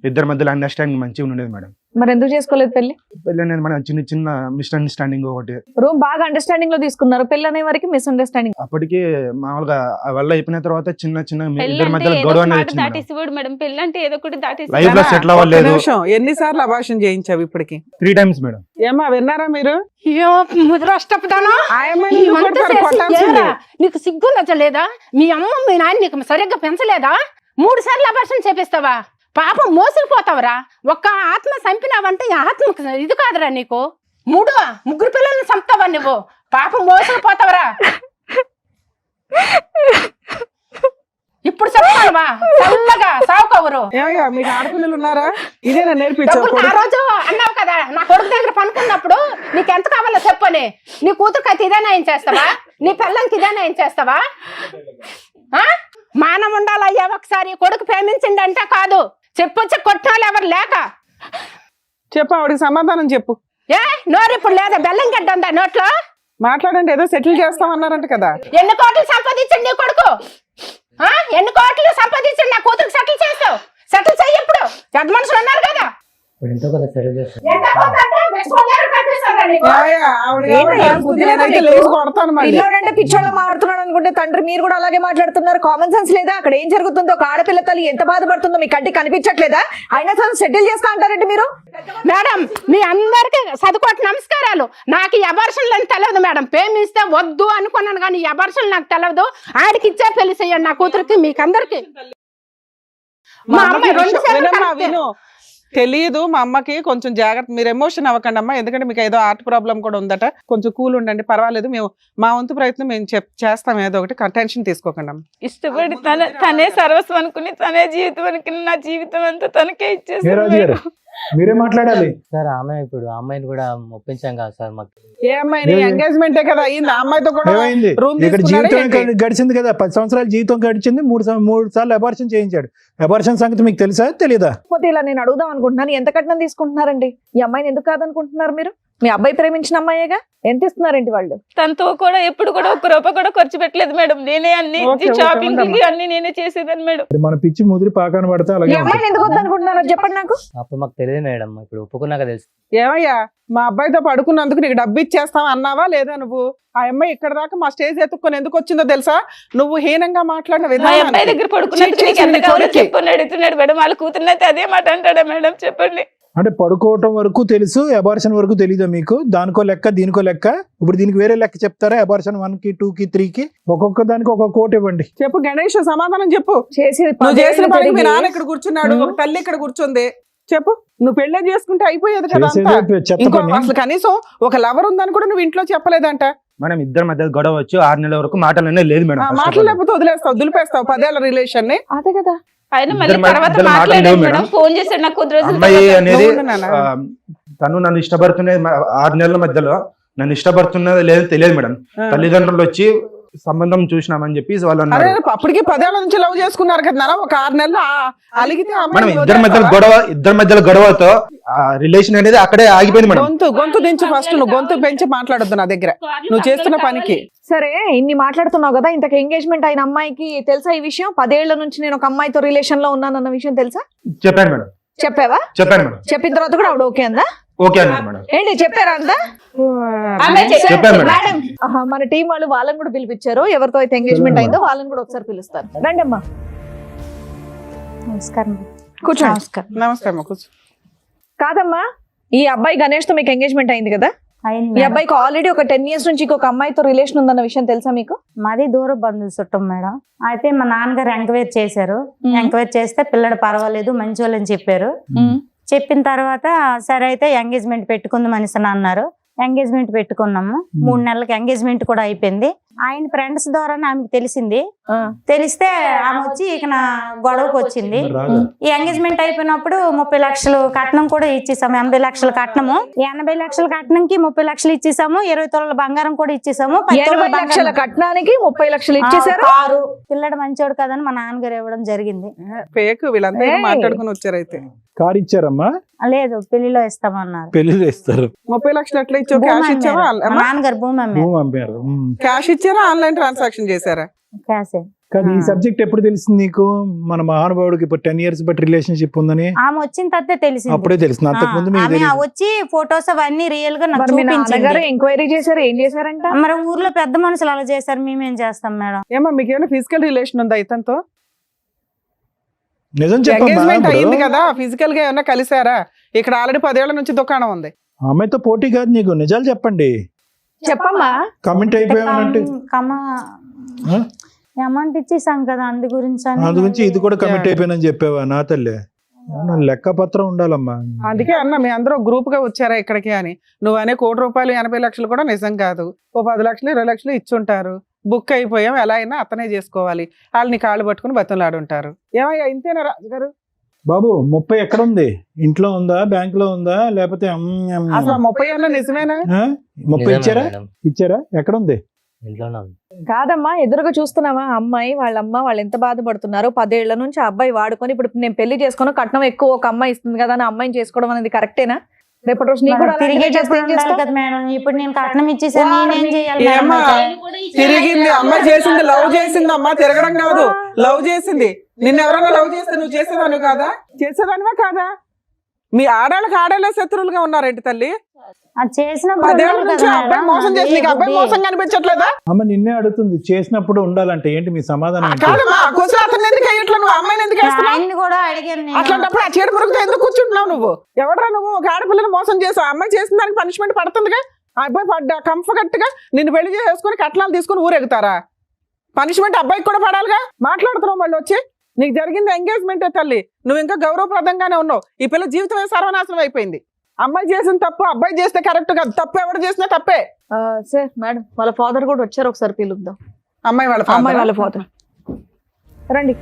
ఇద్దరి మధ్యలో అండర్స్టాండింగ్ మంచిగా ఉండేది మేడం. మరి ఎందుకు చేసుకోలేదు పెళ్లి? పెళ్ళి అనేది మన చిన్న మిస్అండర్స్టాండింగ్ ఒకటి. రూమ్ బాగా అండర్స్టాండింగ్ లో తీసుకున్నారు, పెళ్లి అనే వరకు మిస్అండర్స్టాండింగ్. అప్పటికి మామూలుగా వల్ల అయిపోయిన తర్వాత చిన్న పెళ్ళి ఇద్దరి అంటే మధ్యలో ఏదో గొడవ ఒక అనేది మాట వచ్చింది మేడం. దాటేసిపోడు మేడం. పెళ్ళి అంటే ఏదో ఒకటి దాటేసి లైఫ్ లో సెటిల్ అవ్వలేదు. ఎన్నిసార్లు అభాషణ చేయించావు ఇప్పటికి? 3 times మేడం. ఏమా విన్నారా మీరు? అయ్యో ముద్రష్టపదానా, ఆయమ్మని నువ్వు ఇవంతా కొడతారు, చేసి కొట్టాల్సిందే. ఏరా? నీకు సిగ్గు నచ్చలేదా? మీ అమ్మ మీ నాన్న నీకు సరిగ్గా పెంచలేదా? 3 సార్లు అభాషణ చేపిస్తావా? పాపం మోసుకుపోతావరా? ఒక్క ఆత్మ చంపినావంటే ఈ ఆత్మ ఇది కాదురా నీకు. 3 పిల్లల్ని చంపుతావా నువ్వు? పాపం మోసుకుపోతావరా? ఇప్పుడు చెప్తావా? చల్లగా సావుకవరు. ఏమయ్యా, మీకు ఆడపిల్లలు ఉన్నారా? ఇదే నేను నేర్పించావు. డబ్బులు ఆ రోజు అన్నావు కదా, నా కొడుకు దగ్గర పనుకున్నప్పుడు నీకు ఎంత కావాలో చెప్పని. నీ కూతురుకి అయితే ఇదే న్యాయం చేస్తావా? నీ పిల్లలకి ఇదే న్యాయం చేస్తావా? మానం ఉండాలయ్యా. ఒకసారి కొడుకు ప్రేమించిండంటే కాదు, చెప్పొచ్చి కొట్టాలి ఎవరు లేక. చెప్పు, ఆవిడకి సమాధానం చెప్పు. ఏ నోరు ఇప్పుడు లేదా? బెల్లం గడ్డ ఉందా నోట్లో? మాట్లాడండి, ఏదో సెటిల్ చేస్తామన్నారంట కదా. ఎన్ని కోట్లు సంపాదించండి నీ కొడుకు? ఎన్ని కోట్లు సంపాదించండి నా కూతురికి సెటిల్ చేస్తావు? సెటిల్ చెయ్యి. ఇప్పుడు పెద్ద మనుషులు ఉన్నారు కదా. ఏమయ్యా, ఆవిడ బుద్ధి లేదంటే లేచి కొడతాను మళ్ళీ. పిల్లోడంటే పిచ్చోళ్ళ మాట్లాడుతున్నాడు అనుకుంటే తండ్రి మీరు కూడా అలాగే మాట్లాడుతున్నారు. కామన్ సెన్స్ లేదా? అక్కడ ఏం జరుగుతుందో, ఒక ఆడపిల్ల తల్లి ఎంత బాధపడుతుందో మీ కంటికి కనిపించట్లేదా? అయినా సరే సెటిల్ చేస్తా అంటారంటే మీరు. మేడం, మీ అందరికి చదువుకోటి నమస్కారాలు. నాకు ఈ అబార్షన్లు అని తెలియదు మేడం. ప్రేమిస్తే వద్దు అనుకున్నాను కానీ ఈ అబార్షన్లు నాకు తెలియదు. ఆడికి ఇచ్చే పెళ్లి చేయండి నా కూతురికి, మీకు అందరికి. మా అమ్మాయి 2 సార్లు వినమ్మా, కరెక్టే. విను. తెలియదు మా అమ్మకి, కొంచెం జాగ్రత్త, మీరు ఎమోషన్ అవ్వకండి అమ్మా, ఎందుకంటే మీకు ఏదో హార్ట్ ప్రాబ్లం కూడా ఉందట, కొంచెం కూల్ ఉండండి, పర్వాలేదు, మేము మా వంతు ప్రయత్నం మేము చేస్తాం, ఏదో ఒకటి టెన్షన్ తీసుకోకండి అమ్మ. ఇష్టపడి తనే సర్వస్వం అనుకుని, తనే జీవితం అనుకుని, నా జీవితం అంతా తనకే ఏ ఇచ్చేసాను రాజు గారు మీరే మాట్లాడాలి. సార్ ఆమె ఇప్పుడు అమ్మాయిని కూడా ఒప్పించాం కదా సార్ మాకు. ఏ అమ్మాయిని ఎంగేజ్మెంటే కదా అయింది, ఆ అమ్మాయితో కూడా ఏమైంది రూమ్ ఇక్కడ జీవితం గడిచింది కదా, 10 సంవత్సరాల జీవితం గడిచింది, 3 సార్లు అబార్షన్ చేయించాడు. అబార్షన్ సంగతి మీకు తెలుసా తెలీదా? కాకపోతే ఇలా నేను అడుగుదాం అనుకుంటున్నాను, ఎంత కట్నం తీసుకుంటున్నారండి ఈ అమ్మాయిని? ఎందుకు కాదనుకుంటున్నారు మీరు? మీ అబ్బాయి ప్రేమించిన అమ్మాయేగా, ఎంత ఇస్తున్నారేంటి వాళ్ళు? తనతో కూడా ఎప్పుడు కూడా 1 రూపాయి కూడా ఖర్చు పెట్టలేదు మేడం. నేనే అన్ని షాపింగ్ అన్ని నేనే చేసేదాన్ని మేడం. మన పిచ్చి ముదిరి పాకాన పడితే ఈ అలాగే అమ్మాయిని ఎందుకు వద్దనుకుంటున్నారో చెప్పండి నాకు. అప్పుడు మాకు తెలియదు మేడం, ఇప్పుడు ఒప్పుకున్నాక తెలుసు. ఏమయ్యా, మా అబ్బాయితో పడుకున్నందుకు నీకు డబ్బు ఇచ్చేస్తావా అన్నావా లేదా? నువ్వు ఆ అమ్మాయి ఇక్కడ దాకా మా స్టేజ్ ఎత్తుక్కొని ఎందుకు వచ్చిందో తెలుసా? నువ్వు హీనంగా మాట్లాడిన మా విధానం. అబ్బాయి దగ్గర పడుకున్నట్టు చెప్పన్నాడు ఎత్తున్నాడు మేడం. వాళ్ళ కూతురునైతే అదే మాట అంటాడా మేడం? చెప్పండి. అంటే పడుకోవటం వరకు తెలుసు, అబార్షన్ వరకు తెలీదా మీకు? దానికో లెక్క దీనికో లెక్క. ఇప్పుడు దీనికి వేరే లెక్క చెప్తారా? అబార్షన్ 1కి 2కి 3కి ఒక్కొక్క దానికి ఒక కోట్ ఇవ్వండి. చెప్పు గణేష్, సమాధానం చెప్పు. చేసేది నువ్వు చేసిన పనికి మీ జరిగి- నాన్న ఇక్కడ కూర్చున్నాడు, ఒక తల్లి ఇక్కడ కూర్చుంది. చెప్పు, నువ్వు పెళ్ళే చేసుకుంటే అయిపోయేది కదా అంతా. చేసేదే చెత్త ఇంకో పని. అసలు కనీసం ఒక లవర్ ఉందని కూడా నువ్వు ఇంట్లో చెప్పలేదంట. మేడం ఇద్దరి మధ్య గొడవ వచ్చి 6 నెలల వరకు మాటలనే లేదు మేడం. ఆ మాటలు లేకపోతే వదిలేస్తావు, దులిపేస్తావు 10 ఏళ్ల రిలేషన్ ని. అదే కదా. ఆయన మళ్ళీ ఇద్దరు తర్వాత ఇద్దరు మాటలు మాట్లాడాడు లేవు మేడం. మేడం. ఫోన్ చేశాడు నాకు కొద్ది రోజులు అమ్మాయి అనేది నువ్వు నాన్న. తను నన్ను ఇష్టపడుతున్నది 6 నెలల మధ్యలో నన్ను ఇష్టపడుతున్నది లేదు తెలియదు మేడం. తల్లిదండ్రులు వచ్చి సంబంధం చూసినామని చెప్పి వాళ్ళు అరే అన్నారు. అప్పటికి 10 ఏళ్ల నుంచి లవ్ చేసుకున్నారు కదా నాన్న, ఒక 6 నెలలు అలిగితే మనం అమ్మాయిని ఇద్దరి మధ్యలో గొడవతో రిలేషన్ అనేది అక్కడే ఆగిపోయింది మేడం. గొంతు దించు ఫస్ట్, నువ్వు గొంతు పెంచి మాట్లాడొద్దు నా దగ్గర నువ్వు చేస్తున్న పనికి. సరే, ఇన్ని మాట్లాడుతున్నావు కదా, ఇంతకు ఎంగేజ్మెంట్ అయిన అమ్మాయికి తెలుసా ఈ విషయం? 10 ఏళ్ల నుంచి నేను ఒక అమ్మాయితో రిలేషన్ లో ఉన్నానన్న విషయం తెలుసా? చెప్పాను మేడం. చెప్పావా? చెప్పాను మేడం. చెప్పిన తర్వాత కూడా ఆవిడ ఓకే అందా? ఓకే అన్నారు మేడం. ఏంటి చెప్పారా అందా? చెప్పాను మేడం. మేడం, మన టీం వాళ్ళు వాళ్ళని కూడా పిలిపించారు. ఎవరితో అయితే ఎంగేజ్మెంట్ అయిందో వాళ్ళని కూడా ఒకసారి పిలుస్తారు. రండి అమ్మా, నమస్కారం. కూర్చోండి. నమస్కారం. నమస్తే అమ్మ, కూర్చో. కాదమ్మా, ఈ అబ్బాయి గణేష్ తో మీకు ఎంగేజ్మెంట్ అయింది కదా? అయింది ఈ మేడం. అబ్బాయికి ఆల్రెడీ ఒక 10 years నుంచి ఇంకొక అమ్మాయితో రిలేషన్ ఉందన్న విషయం తెలుసా మీకు? మాది దూర బంధువులు చుట్టం మేడం. అయితే మా నాన్నగారు ఎంక్వైరీ చేశారు. ఎంక్వైరీ చేస్తే పిల్లడు పర్వాలేదు, మంచోళ్ళు అని చెప్పారు. చెప్పిన తర్వాత సరే అయితే ఎంగేజ్మెంట్ పెట్టుకుందాం అనేసి అన్నారు. ఎంగేజ్మెంట్ పెట్టుకున్నాము. 3 నెలలకి ఎంగేజ్మెంట్ కూడా అయిపోయింది. ఆయన ఫ్రెండ్స్ ద్వారా ఆమెకు తెలిసింది. తెలిస్తే ఆమె వచ్చి ఇక నా గొడవకు వచ్చింది. ఈ ఎంగేజ్మెంట్ అయిపోయినప్పుడు 30 లక్షలు కట్నం కూడా ఇచ్చేసాము. 80 లక్షల కట్నము, 80 లక్షల కట్నంకి 30 లక్షలు ఇచ్చేసాము. 20 తులాల బంగారం కూడా ఇచ్చేసాము. 20 లక్షల కట్నానికి 30 లక్షలు ఇచ్చేసారు. కారు, పిల్లడు మంచోడు కదని మా నాన్నగారు ఇవ్వడం జరిగింది. ఫేక్ వీళ్ళంతా మాట్లాడుకుని వచ్చారు. అయితే కార్ ఇచ్చారమ్మా? లేదు, పెళ్లిలో ఇస్తామన్నారు. పెళ్లిలో ఇస్తారు. 30 లక్షలు ఎట్లా ఇచ్చావు? క్యాష్ ఇచ్చావా? మా నాన్నగారు భూమి అమ్మారు. భూమి పంపారు. క్యాష్ ఇచ్చారా, ఆన్లైన్ ట్రాన్సాక్షన్ చేశారా? క్యాషే. కానీ ఈ సబ్జెక్ట్ ఎప్పుడు తెలిసింది నీకు? మన మహానుభావుడికి ఇప్పుడు 10 years బట్టి రిలేషన్షిప్ ఉందని ఆమె వచ్చిన తర్వాత తెలిసింది. అప్పుడే తెలిసింది. అంతకుముందు మీకు ఆమె తెలియదు. వచ్చి ఫొటోస్ అవన్నీ రియల్ గా నాకు మరి మీ నాన్నగారు చూపించింది. ఎంక్వైరీ చేశారు, ఏం చేశారంట? మరి ఊర్లో పెద్ద మనుషులు అలా చేశారు, మేమేం చేస్తాం మేడం? ఏమో మీకు ఏమైనా ఫిజికల్ రిలేషన్ ఉందా ఇతనితో? నిజం చెప్పమ్మా. ఎంగేజ్మెంట్ అయింది ఇప్పుడు కదా, ఫిజికల్ గా ఏమన్నా కలిసారా? ఇక్కడ ఆల్రెడీ 10 ఏళ్ల నుంచి దుకాణం ఉంది. అమ్మాయితో పోటీ కాదు నీకు, నిజాలు చెప్పండి. చెప్పమ్మా. కమెంట్ అయిపోయామంటే అమౌంట్ ఇచ్చేసాం కదా, అందు గురించి అని. అందు గురించి ఇది కూడా కమిట్ అయిపోయానని చెప్పావా? నా తల్లి, లెక్క పత్రం ఉండాలమ్మా. అందుకే అన్న మీ అందరూ గ్రూప్ గా వచ్చారా ఇక్కడికి అని. నువ్వు అనే 1 కోటి రూపాయలు 80 లక్షలు కూడా నిజం కాదు. ఓ 10 లక్షలు 20 లక్షలు ఇచ్చుంటారు. బుక్ అయిపోయాం, ఎలా అయినా అతనే చేసుకోవాలి. వాళ్ళని కాళ్ళు పట్టుకుని బతులాడుంటారు. ఏమయ్యా ఇంతేనా రాజుగారు? బాబు 30 ఎక్కడ ఉంది? ఇంట్లో ఉందా, బ్యాంక్ లో ఉందా, లేకపోతే అసలు 30 ఏమన్నా నిజమేనా? 30 ఇచ్చారా? ఇచ్చారా? ఎక్కడ ఉంది? ఇంట్లోనే ఉంది. కాదమ్మా, ఎదురుగా చూస్తున్నావా అమ్మాయి వాళ్ళ అమ్మ వాళ్ళు ఎంత బాధపడుతున్నారు. 10 ఏళ్ల నుంచి ఆ అబ్బాయి వాడుకొని ఇప్పుడు నేను పెళ్లి చేసుకుని కట్నం ఎక్కువ ఒక అమ్మాయి ఇస్తుంది కదా అని అమ్మాయిని చేసుకోవడం అనేది కరెక్టేనా? రేపటి రోజు నీకు కూడా అలాంటిదే చేస్తే ఏం చేస్తావు? కదా మేడం, ఇప్పుడు నేను కట్నం ఇచ్చేసాను, నేనేం చేయాలి మేడం? ఏమ్మా తిరిగింది, అమ్మాయి చేసింది, లవ్ చేసింది. అమ్మా తిరగడం కాదు, లవ్ చేసింది. నిన్ను ఎవరైనా లవ్ చేస్తే నువ్వు చేసేదాను కాదా? చేసేదానివా కాదా? మీ ఆడాళ్ళకి ఆడాళ్ళే శత్రువులుగా ఉన్నారేంటి తల్లి? అది చేసినప్పుడు 10 ఏళ్ల ఉండాలి నుంచి కదా అబ్బాయి మేడం? మోసం చేసి నీకు అబ్బాయి అది మోసం కనిపించట్లేదా? అమ్మ నిన్నే అడుగుతుంది, చేసినప్పుడు ఉండాలంటే ఏంటి మీ సమాధానం? ఏంటి? కాదమ్మా కొంచెం అతను ఎందుకు అయ్యట్లా, నువ్వు అమ్మాయిని ఎందుకు వేస్తున్నావు? ఆయన్ని కూడా అడిగాను నేను. అట్లాంటప్పుడు ఆ చీడ పురుగుతో ఎందుకు కూర్చుంటున్నావు నువ్వు? ఎవడరా నువ్వు? ఒక ఆడపిల్లని మోసం చేసావు, అమ్మాయి చేసిన దానికి పనిష్మెంట్ పడుతుందిగా. ఆ అబ్బాయి పడ్డా కంఫర్ట్ గా నిన్ను పెళ్లి చేసుకుని కట్నాలు తీసుకుని ఊరెగుతారా? పనిష్మెంట్ అబ్బాయికి కూడా పడాలిగా. మాట్లాడుతున్నావు మళ్ళీ వచ్చి నీకు జరిగింది ఎంగేజ్మెంటే తల్లి, నువ్వు ఇంకా గౌరవప్రదంగానే ఉన్నావు. ఈ పిల్ల జీవితమే సర్వనాశనం అయిపోయింది. అమ్మాయి చేసిన తప్పు అబ్బాయి చేస్తే కరెక్ట్ కాదు, తప్పు ఎవరు చేసినా తప్పే. సార్ మేడం వాళ్ళ ఫాదర్ కూడా వచ్చారు, ఒకసారి పిలుద్దాం. అమ్మాయి వాళ్ళ ఫాదర్ రండి.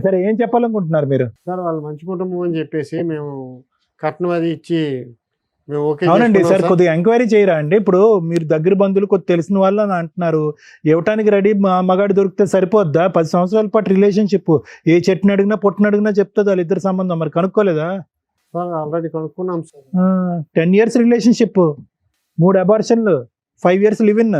సరే ఏం చెప్పాలనుకుంటున్నారు మీరు? సార్ వాళ్ళు మంచి కుటుంబం అని చెప్పేసి మేము కట్నం అది ఇచ్చి మేము ఓకే. అవునండి సార్, కొద్దిగా ఎంక్వైరీ చేయరా అండి. ఇప్పుడు మీరు దగ్గర బంధువులు కొద్ది తెలిసిన వాళ్ళు అని అంటున్నారు, ఇవ్వటానికి రెడీ మగాడు దొరికితే సరిపోద్దా? 10 సంవత్సరాల పాటు రిలేషన్షిప్, ఏ చెట్టుని అడిగినా పొట్టుని అడిగినా చెప్తుంది వాళ్ళిద్దరు సంబంధం. మరి కనుక్కోలేదా? సార్ ఆల్రెడీ కనుక్కున్నాం సార్. 10 years రిలేషన్షిప్, 3 అబార్షన్లు, 5 years live in,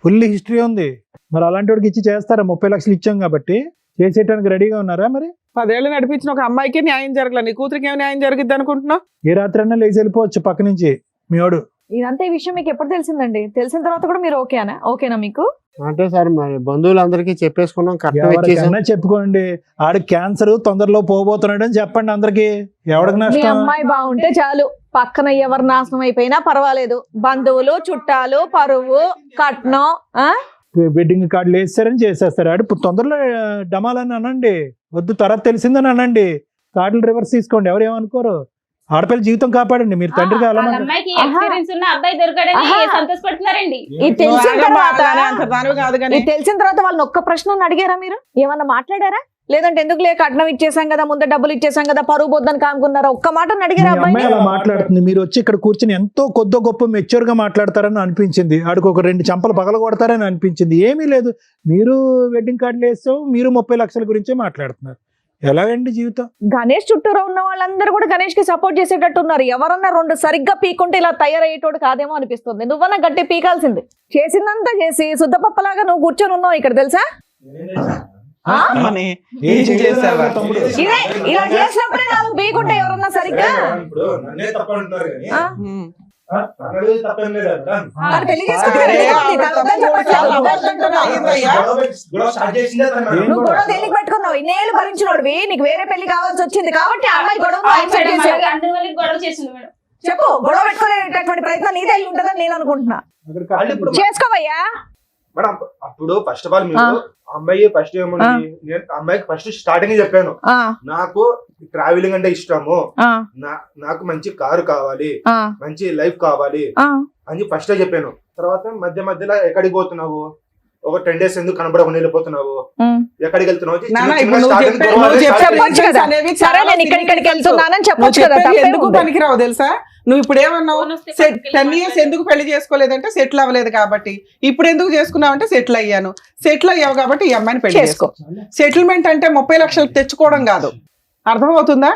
full history ఉంది. మరి అలాంటి వాడికి ఇచ్చి చేస్తారా? 30 లక్షలు ఇచ్చాం కాబట్టి చేసేయడానికి రెడీగా ఉన్నారా? మరి 10 ఏళ్ళు నడిపించిన ఒక అమ్మాయికి న్యాయం జరగలేదు, నీ కూతురికి ఏమి న్యాయం జరిగిద్ది అనుకుంటున్నావు? ఏ రాత్రైనా లేచి వెళ్ళిపోవచ్చు పక్క నుంచి మీ వాడు. ఇదంతా ఈ విషయం మీకు ఎప్పుడు తెలిసిందండి? తెలిసిన తర్వాత కూడా మీరు ఓకేనా మీకు? అంటే సార్ మరి బంధువులందరికీ చెప్పేసుకున్నాం, కట్నం ఇచ్చేసాం. ఎవరికైనా చెప్పుకోండి, ఆడికి క్యాన్సర్ తొందరలో పోబోతున్నాడు అని చెప్పండి అందరికి. ఎవరికి మీ నష్టం? అమ్మాయి బాగుంటే చాలు, పక్కన ఎవరు నాశనం అయిపోయినా పర్వాలేదు. బంధువులు, చుట్టాలు, పరువు, కట్నం, వెడ్డింగ్ కార్డులు వేస్తారని చేసేస్తారు. ఆడు తొందరలో డమాలని అనండి, వద్దు తర్వాత తెలిసిందని అనండి, కార్డులు రివర్స్ తీసుకోండి, ఎవరు ఏమనుకోరు. ఆడపిల్ల జీవితం కాపాడండి, మీరు తండ్రిగా అలా అమ్మాయికి ఎక్స్పీరియన్స్ ఉన్న అబ్బాయి దొరకడని సంతోషపడుతున్నారండి. ఇది తెలిసిన తర్వాత వాళ్ళని ఒక్క ప్రశ్న అడిగారా మీరు? ఏమన్నా మాట్లాడారా? లేదంటే ఎందుకు లేక కట్నం ఇచ్చేసాం కదా, ముందే డబ్బులు ఇచ్చేసాం కదా, పరువు పోద్దని కానుకున్నారా? ఒక్క మాట అడిగారా? అమ్మాయి అలా మాట్లాడుతుంది, మీరు వచ్చి ఇక్కడ కూర్చొని ఎంతో కొద్ది గొప్ప మెచ్యూర్ గా మాట్లాడతారని అనిపించింది, ఆడికి ఒక 2 చంపలు పగల కొడతారని అనిపించింది. ఏమీ లేదు, మీరు వెడ్డింగ్ కార్డులు వేస్తాం, మీరు 30 లక్షల గురించే మాట్లాడుతున్నారు. ఎలాగండి జీవితం? గణేష్ చుట్టూరా ఉన్న వాళ్ళందరూ కూడా గణేష్ కి సపోర్ట్ చేసేటట్టు ఉన్నారు. ఎవరన్నా 2 సరిగ్గా పీకుంటే ఇలా తయారయ్యేటోడు కాదేమో అనిపిస్తుంది. నువ్వన్నా గట్టి పీకాల్సింది. చేసిందంతా చేసి శుద్ధపప్పలాగా నువ్వు కూర్చొని ఉన్నావు ఇక్కడ, తెలుసా? ఇలా చేసినప్పుడే నాకు పీకుంటే ఎవరన్నా సరిగ్గా పెళ్లి నువ్వు గొడవ తెలియక పెట్టుకున్నావు, ఇన్నేళ్ళు భరించినోడివి, నీకు వేరే పెళ్లి కావాల్సి వచ్చింది కాబట్టి అమ్మాయి గొడవ చెప్పు. గొడవ పెట్టుకునేటటువంటి ప్రయత్నం నీదే అయి ఉంటుందని నేను అనుకుంటున్నా. చేసుకోవయ్యా. మేడం అప్పుడు ఫస్ట్ ఆఫ్ ఆల్ మీరు అమ్మాయి ఫస్ట్ ఏముంది, నేను అమ్మాయికి ఫస్ట్ స్టార్టింగ్ చెప్పాను, నాకు ట్రావెలింగ్ అంటే ఇష్టము, నాకు మంచి కారు కావాలి, మంచి లైఫ్ కావాలి అని ఫస్ట్ చెప్పాను. తర్వాత మధ్యలో ఎక్కడికి పోతున్నావు, ఒక 10 days ఎందుకు కనబడకుండా వెళ్ళిపోతున్నావు, ఎక్కడికి వెళ్తున్నావు, ఎందుకు పనికిరావు తెలుసా? నువ్వు ఇప్పుడు ఏమన్నావు, 10 years ఎందుకు పెళ్లి చేసుకోలేదంటే సెటిల్ అవ్వలేదు కాబట్టి. ఇప్పుడు ఎందుకు చేసుకున్నావు అంటే సెటిల్ అయ్యాను. సెటిల్ అయ్యావు కాబట్టి ఈ అమ్మాయిని పెళ్లి చేసుకో. సెటిల్మెంట్ అంటే 30 లక్షలు తెచ్చుకోవడం కాదు, అర్థమవుతుందా?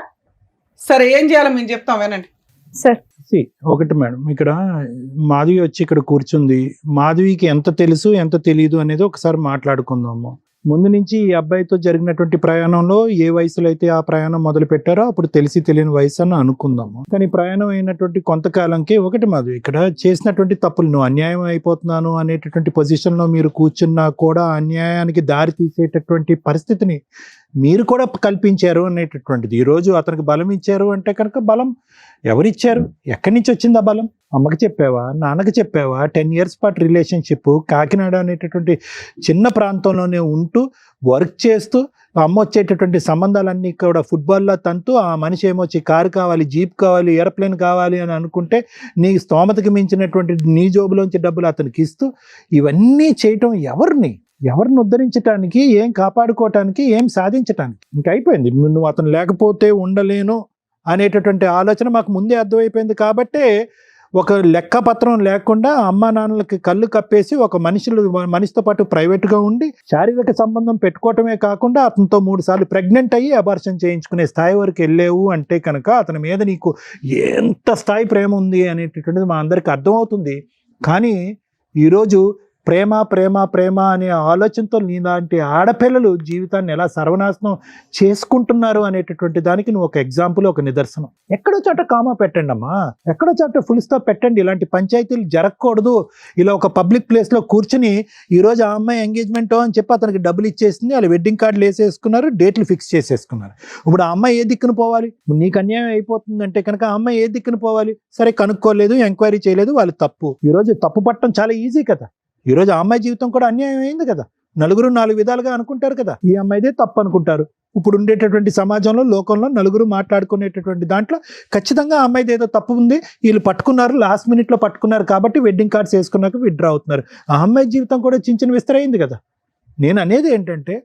సరే ఏం చేయాలో మేము చెప్తాం, వినండి సార్. ఒకటి మేడం, ఇక్కడ మాధవి వచ్చి ఇక్కడ కూర్చుంది, మాధవికి ఎంత తెలుసు ఎంత తెలియదు అనేది ఒకసారి మాట్లాడుకుందాము. ముందు నుంచి ఈ అబ్బాయితో జరిగినటువంటి ప్రయాణంలో ఏ వయసులో అయితే ఆ ప్రయాణం మొదలు పెట్టారో అప్పుడు తెలిసి తెలియని వయసు అని అనుకుందాము. కానీ ప్రయాణం అయినటువంటి కొంతకాలంకి ఒకటి మాధవి ఇక్కడ చేసినటువంటి తప్పులు, నువ్వు అన్యాయం అయిపోతున్నాను అనేటటువంటి పొజిషన్లో మీరు కూర్చున్నా కూడా అన్యాయానికి దారి తీసేటటువంటి పరిస్థితిని మీరు కూడా కల్పించారు అనేటటువంటిది. ఈరోజు అతనికి బలం ఇచ్చారు అంటే కనుక బలం ఎవరిచ్చారు, ఎక్కడి నుంచి వచ్చింది ఆ బలం? అమ్మకి చెప్పావా, నాన్నకి చెప్పావా? 10 years పాటు రిలేషన్షిప్, కాకినాడ అనేటటువంటి చిన్న ప్రాంతంలోనే ఉంటూ వర్క్ చేస్తూ అమ్మ వచ్చేటటువంటి సంబంధాలన్నీ కూడా ఫుట్బాల్లో తంతూ ఆ మనిషి ఏమొచ్చి కారు కావాలి, జీప్ కావాలి, ఏరోప్లేన్ కావాలి అని అనుకుంటే నీ స్తోమతకి మించినటువంటి నీ జోబులోంచి డబ్బులు అతనికి ఇస్తూ ఇవన్నీ చేయటం ఎవరిని ఉద్ధరించడానికి, ఏం కాపాడుకోవటానికి, ఏం సాధించటానికి? ఇంక అయిపోయింది. నువ్వు అతను లేకపోతే ఉండలేను అనేటటువంటి ఆలోచన మాకు ముందే అర్థమైపోయింది. కాబట్టే ఒక లెక్కపత్రం లేకుండా అమ్మా నాన్నలకి కళ్ళు కప్పేసి ఒక మనిషితో పాటు ప్రైవేట్గా ఉండి శారీరక సంబంధం పెట్టుకోవటమే కాకుండా అతనితో 3 సార్లు ప్రెగ్నెంట్ అయ్యి అబార్షన్ చేయించుకునే స్థాయి వరకు వెళ్ళేవు అంటే కనుక అతని మీద నీకు ఎంత స్థాయి ప్రేమ ఉంది అనేటటువంటిది మా అందరికి అర్థమవుతుంది. కానీ ఈరోజు ప్రేమ ప్రేమ ప్రేమ అనే ఆలోచనతో నీలాంటి ఆడపిల్లలు జీవితాన్ని ఎలా సర్వనాశనం చేసుకుంటున్నారు అనేటటువంటి దానికి నువ్వు ఒక ఎగ్జాంపుల్, ఒక నిదర్శనం. ఎక్కడో చోట కామా పెట్టండి అమ్మా, ఎక్కడో చోట ఫుల్ స్టాప్ పెట్టండి. ఇలాంటి పంచాయతీలు జరగకూడదు. ఇలా ఒక పబ్లిక్ ప్లేస్లో కూర్చుని ఈరోజు ఆ అమ్మాయి ఎంగేజ్మెంట్ అని చెప్పి అతనికి డబ్బులు ఇచ్చేసింది, వాళ్ళు వెడ్డింగ్ కార్డులు వేసేసుకున్నారు, డేట్లు ఫిక్స్ చేసేసుకున్నారు. ఇప్పుడు ఆ అమ్మాయి ఏ దిక్కును పోవాలి? నీకు అన్యాయం అయిపోతుందంటే కనుక ఆ అమ్మాయి ఏ దిక్కును పోవాలి? సరే కనుక్కోలేదు, ఎంక్వైరీ చేయలేదు, వాళ్ళు తప్పు. ఈరోజు తప్పు పట్టడం చాలా ఈజీ కదా. ఈరోజు ఆ అమ్మాయి జీవితం కూడా అన్యాయం అయింది కదా. నలుగురు 4 విధాలుగా అనుకుంటారు కదా, ఈ అమ్మాయిదే తప్పు అనుకుంటారు. ఇప్పుడు ఉండేటటువంటి సమాజంలో, లోకంలో నలుగురు మాట్లాడుకునేటటువంటి దాంట్లో ఖచ్చితంగా ఆ అమ్మాయిది ఏదో తప్పు ఉంది, వీళ్ళు పట్టుకున్నారు, లాస్ట్ మినిట్లో పట్టుకున్నారు కాబట్టి వెడ్డింగ్ కార్డ్స్ వేసుకున్నాక విత్డ్రా అవుతున్నారు. ఆ అమ్మాయి జీవితం కూడా చించిన విస్తరైంది కదా. నేను అనేది ఏంటంటే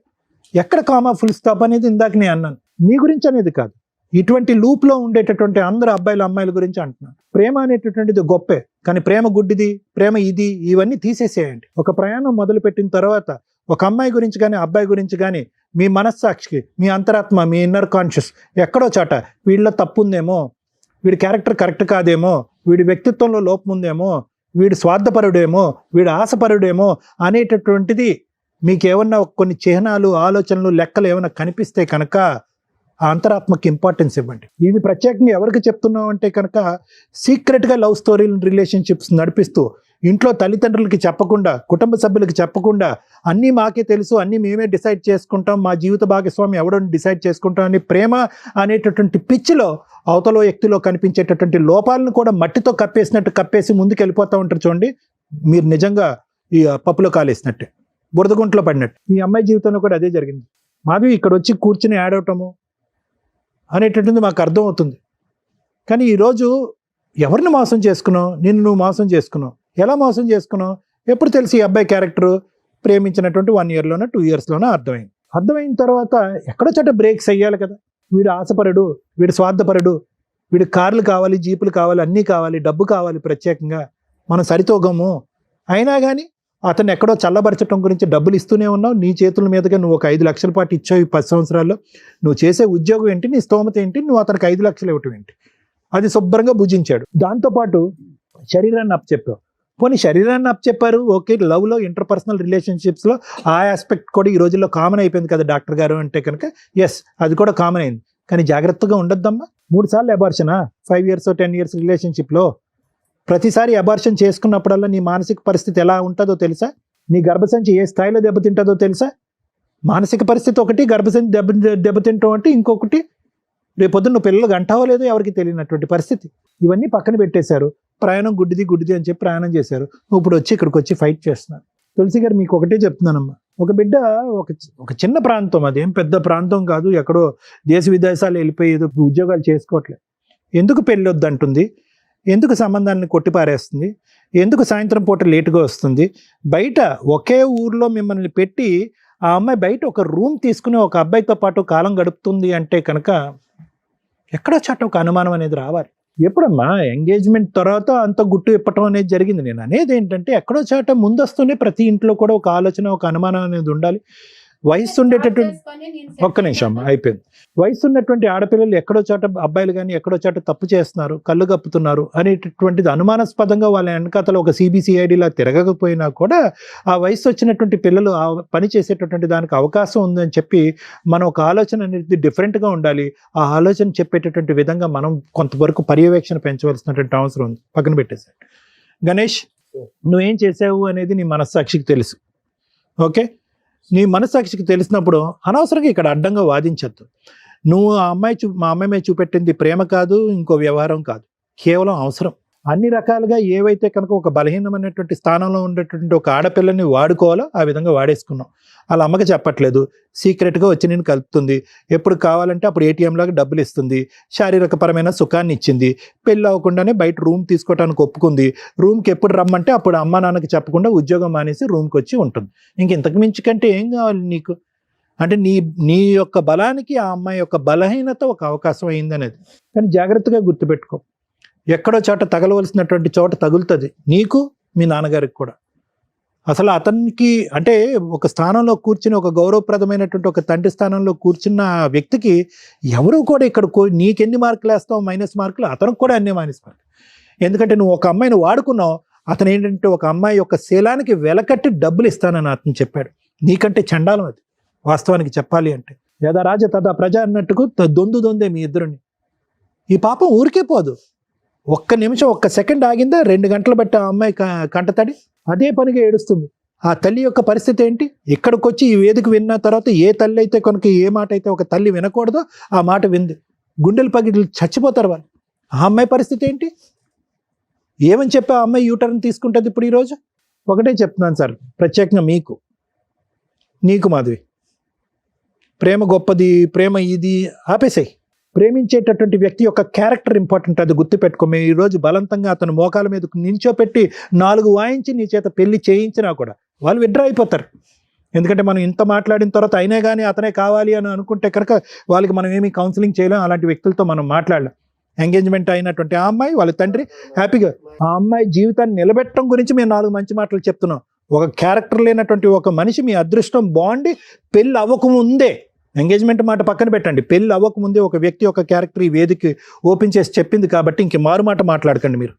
ఎక్కడ కామా ఫుల్ స్టాప్ అనేది ఇందాక నేను అన్నాను, నీ గురించి అనేది కాదు, ఇటువంటి లూప్లో ఉండేటటువంటి అందరు అబ్బాయిలు అమ్మాయిల గురించి అంటున్నాను. ప్రేమ అనేటటువంటిది గొప్పే, కానీ ప్రేమ గుడ్డిది, ప్రేమ ఇది, ఇవన్నీ తీసేసేయండి. ఒక ప్రయాణం మొదలు పెట్టిన తర్వాత ఒక అమ్మాయి గురించి కానీ అబ్బాయి గురించి కానీ మీ మనస్సాక్షికి, మీ అంతరాత్మ, మీ ఇన్నర్ కాన్షియస్ ఎక్కడో చాట వీళ్ళలో తప్పు ఉందేమో, వీడి క్యారెక్టర్ కరెక్ట్ కాదేమో, వీడి వ్యక్తిత్వంలో లోపం ఉందేమో, వీడు స్వార్థపరుడేమో, వీడు ఆశపరుడేమో అనేటటువంటిది మీకు ఏమన్నా కొన్ని చిహ్నాలు, ఆలోచనలు, లెక్కలు ఏమైనా కనిపిస్తే కనుక ఆ అంతరాత్మకి ఇంపార్టెన్స్ ఇవ్వండి. ఇది ప్రత్యేకంగా ఎవరికి చెప్తున్నాం అంటే కనుక సీక్రెట్గా లవ్ స్టోరీలు, రిలేషన్షిప్స్ నడిపిస్తూ ఇంట్లో తల్లిదండ్రులకి చెప్పకుండా, కుటుంబ సభ్యులకి చెప్పకుండా, అన్నీ మాకే తెలుసు, అన్నీ మేమే డిసైడ్ చేసుకుంటాం, మా జీవిత భాగస్వామి ఎవడో డిసైడ్ చేసుకుంటాం అని ప్రేమ అనేటటువంటి పిచ్చిలో అవతల వ్యక్తిలో కనిపించేటటువంటి లోపాలను కూడా మట్టితో కప్పేసినట్టు కప్పేసి ముందుకు వెళ్ళిపోతూ ఉంటారు. చూడండి, మీరు నిజంగా ఈ పప్పులో కాలేసినట్టే, బురదగుంట్లో పడినట్టు. ఈ అమ్మాయి జీవితంలో కూడా అదే జరిగింది. మాధవి ఇక్కడ వచ్చి కూర్చుని ఆడవటము అనేటటువంటిది మాకు అర్థం అవుతుంది. కానీ ఈరోజు ఎవరిని మోసం చేసుకున్నావు? నిన్ను నువ్వు మోసం చేసుకున్నావు. ఎలా మోసం చేసుకున్నావు? ఎప్పుడు తెలిసి ఈ అబ్బాయి క్యారెక్టరు ప్రేమించినటువంటి 1 yearలోనో 2 yearsలోనో అర్థమైంది. అర్థమైన తర్వాత ఎక్కడో చోట బ్రేక్స్ అయ్యాలి కదా. వీడు ఆశపరుడు, వీడు స్వార్థపరుడు, వీడు కార్లు కావాలి, జీపులు కావాలి, అన్నీ కావాలి, డబ్బు కావాలి, ప్రత్యేకంగా మనం సరితూగము. అయినా కానీ అతను ఎక్కడో చల్లబరచడం గురించి డబ్బులు ఇస్తూనే ఉన్నావు. నీ చేతుల మీదుగా నువ్వు ఒక 5 లక్షల పాటు ఇచ్చావు ఈ 10 సంవత్సరాల్లో. నువ్వు చేసే ఉద్యోగం ఏంటి, నీ స్తోమత ఏంటి, నువ్వు అతనికి 5 లక్షలు ఇవ్వటం ఏంటి? అది శుభ్రంగా భుజించాడు. దాంతోపాటు శరీరాన్ని అప్పచెప్పావు. పోనీ శరీరాన్ని అప్పచెప్పారు, ఓకే, లవ్లో, ఇంటర్పర్సనల్ రిలేషన్షిప్స్లో ఆ ఆస్పెక్ట్ కూడా ఈ రోజుల్లో కామన్ అయిపోయింది కదా డాక్టర్ గారు అంటే కనుక. ఎస్, అది కూడా కామన్ అయింది. కానీ జాగ్రత్తగా ఉండొద్దమ్మా. 3 సార్లు అబార్షనా 5 years 10 years రిలేషన్షిప్లో? ప్రతిసారి అబార్షన్ చేసుకున్నప్పుడల్లా నీ మానసిక పరిస్థితి ఎలా ఉంటుందో తెలుసా? నీ గర్భసంచి ఏ స్థాయిలో దెబ్బతింటుందో తెలుసా? మానసిక పరిస్థితి ఒకటి, గర్భసంచి దెబ్బతింటాం అంటే ఇంకొకటి. రేపొద్దున నువ్వు పిల్లలు గంటావో లేదో ఎవరికి తెలియనటువంటి పరిస్థితి. ఇవన్నీ పక్కన పెట్టేశారు. ప్రయాణం గుడ్డిది అని చెప్పి ప్రయాణం చేశారు. ఇప్పుడు వచ్చి ఇక్కడికి వచ్చి ఫైట్ చేస్తున్నారు. తులసి గారు, మీకు ఒకటే చెప్తున్నానమ్మా, ఒక బిడ్డ ఒక చిన్న ప్రాంతం, అదేం పెద్ద ప్రాంతం కాదు, ఎక్కడో దేశ విదేశాలు వెళ్ళిపోయి ఏదో ఉద్యోగాలు చేసుకోవట్లేదు. ఎందుకు పెళ్ళి వద్దంటుంది? ఎందుకు సంబంధాన్ని కొట్టిపారేస్తుంది? ఎందుకు సాయంత్రం పూట లేటుగా వస్తుంది? బయట ఒకే ఊర్లో మిమ్మల్ని పెట్టి ఆ అమ్మాయి బయట ఒక రూమ్ తీసుకుని ఒక అబ్బాయితో పాటు కాలం గడుపుతుంది అంటే కనుక ఎక్కడో చోట ఒక అనుమానం అనేది రావాలి. ఎప్పుడమ్మా ఎంగేజ్మెంట్ తర్వాత అంత గుట్టు ఇప్పటం అనేది జరిగింది. నేను అనేది ఏంటంటే ఎక్కడో చోట ముందొస్తూనే ప్రతి ఇంట్లో కూడా ఒక ఆలోచన, ఒక అనుమానం అనేది ఉండాలి. వయసు ఉండేటటువంటి, ఒక్క నిమిషం అమ్మా, అయిపోయింది. వయసు ఉన్నటువంటి ఆడపిల్లలు ఎక్కడో చోట, అబ్బాయిలు కానీ ఎక్కడో చోట తప్పు చేస్తున్నారు, కళ్ళు కప్పుతున్నారు అనేటటువంటిది అనుమానాస్పదంగా వాళ్ళ వెనకాతలో ఒక CBCIDలా తిరగకపోయినా కూడా ఆ వయసు వచ్చినటువంటి పిల్లలు ఆ పని చేసేటటువంటి దానికి అవకాశం ఉందని చెప్పి మనం ఒక ఆలోచన అనేది డిఫరెంట్గా ఉండాలి. ఆ ఆలోచన చెప్పేటటువంటి విధంగా మనం కొంతవరకు పర్యవేక్షణ పెంచవలసినటువంటి అవసరం ఉంది. పక్కన పెట్టేశాడు. గణేష్, నువ్వేం చేసావు అనేది నీ మనస్సాక్షికి తెలుసు. ఓకే, నీ మనస్సాక్షికి తెలిసినప్పుడు అనవసరంగా ఇక్కడ అడ్డంగా వాదించద్దు. నువ్వు మా అమ్మాయి మీద చూపెట్టింది ప్రేమ కాదు, ఇంకో వ్యవహారం కాదు, కేవలం అవసరం. అన్ని రకాలుగా ఏవైతే కనుక ఒక బలహీనమైనటువంటి స్థానంలో ఉండేటువంటి ఒక ఆడపిల్లని వాడుకోవాలో ఆ విధంగా వాడేసుకున్నాం. వాళ్ళ అమ్మకి చెప్పట్లేదు, సీక్రెట్గా వచ్చి నేను కలుపుతుంది, ఎప్పుడు కావాలంటే అప్పుడు ATM లాగా డబ్బులు ఇస్తుంది, శారీరకపరమైన సుఖాన్ని ఇచ్చింది, పెళ్ళి అవ్వకుండానే బయట రూమ్ తీసుకోవడానికి ఒప్పుకుంది, రూమ్కి ఎప్పుడు రమ్మంటే అప్పుడు అమ్మ నాన్నకి చెప్పకుండా ఉద్యోగం మానేసి రూమ్కి వచ్చి ఉంటుంది. ఇంతకు మించి కంటే ఏం కావాలి నీకు? అంటే నీ యొక్క బలానికి ఆ అమ్మాయి యొక్క బలహీనత ఒక అవకాశం అయిందనేది. కానీ జాగ్రత్తగా గుర్తుపెట్టుకో, ఎక్కడో చోట తగలవలసినటువంటి చోట తగులుతుంది, నీకు మీ నాన్నగారికి కూడా. అసలు అతనికి అంటే ఒక స్థానంలో కూర్చుని, ఒక గౌరవప్రదమైనటువంటి ఒక తండ్రి స్థానంలో కూర్చున్న వ్యక్తికి ఎవరు కూడా ఇక్కడ నీకెన్ని మార్కులు వేస్తావు మైనస్ మార్కులు, అతనికి కూడా అన్ని మైనస్ మార్కులు. ఎందుకంటే నువ్వు ఒక అమ్మాయిని వాడుకున్నావు, అతను ఏంటంటే ఒక అమ్మాయి యొక్క శీలానికి వెలకట్టి డబ్బులు ఇస్తానని అతను చెప్పాడు. నీకంటే చండాలం అది వాస్తవానికి చెప్పాలి అంటే. యదా రాజ తదా ప్రజ అన్నట్టుకు దొందే మీ ఇద్దరుని. ఈ పాపం ఊరికే పోదు. ఒక్క నిమిషం, ఒక్క సెకండ్ ఆగిందా 2 గంటలు బట్టి ఆ అమ్మాయి కంటతడి అదే పనిగా ఏడుస్తుంది. ఆ తల్లి యొక్క పరిస్థితి ఏంటి? ఇక్కడికి వచ్చి ఈ వేదిక విన్న తర్వాత ఏ తల్లి అయితే కనుక ఏ మాట అయితే ఒక తల్లి వినకూడదో ఆ మాట వింది, గుండెలు పగిలి చచ్చిపోతారు వాళ్ళు. ఆ అమ్మాయి పరిస్థితి ఏంటి? ఏమని చెప్పి ఆ అమ్మాయి యూటర్న్ తీసుకుంటుంది ఇప్పుడు ఈరోజు? ఒకటే చెప్తున్నాను సార్, ప్రత్యేకంగా నీకు మాధవి, ప్రేమ గొప్పది, ప్రేమ ఇది ఆపేసాయి. ప్రేమించేటటువంటి వ్యక్తి యొక్క క్యారెక్టర్ ఇంపార్టెంట్, అది గుర్తుపెట్టుకో. మేము ఈరోజు బలవంతంగా అతను మోకాల మీద నించోపెట్టి 4 వాయించి నీ చేత పెళ్లి చేయించినా కూడా వాళ్ళు విడ్రా అయిపోతారు. ఎందుకంటే మనం ఇంత మాట్లాడిన తర్వాత అయినా కానీ అతనే కావాలి అని అనుకుంటే కనుక వాళ్ళకి మనం ఏమీ కౌన్సిలింగ్ చేయలేం. అలాంటి వ్యక్తులతో మనం మాట్లాడలేం. ఎంగేజ్మెంట్ అయినటువంటి ఆ అమ్మాయి, వాళ్ళ తండ్రి హ్యాపీగా ఆ అమ్మాయి జీవితాన్ని నిలబెట్టడం గురించి మేము 4 మంచి మాటలు చెప్తున్నాం. ఒక క్యారెక్టర్ లేనటువంటి ఒక మనిషి మీ అదృష్టం బాగుండి పెళ్ళి అవ్వకముందే, ఎంగేజ్మెంట్ మాట పక్కన పెట్టండి, పెళ్ళి అవ్వకముందే ఒక వ్యక్తి యొక్క క్యారెక్టర్ ఈ వేదిక ఓపెన్ చేసి చెప్పింది కాబట్టి ఇంక మారు మాట మాట్లాడకండి. మీరు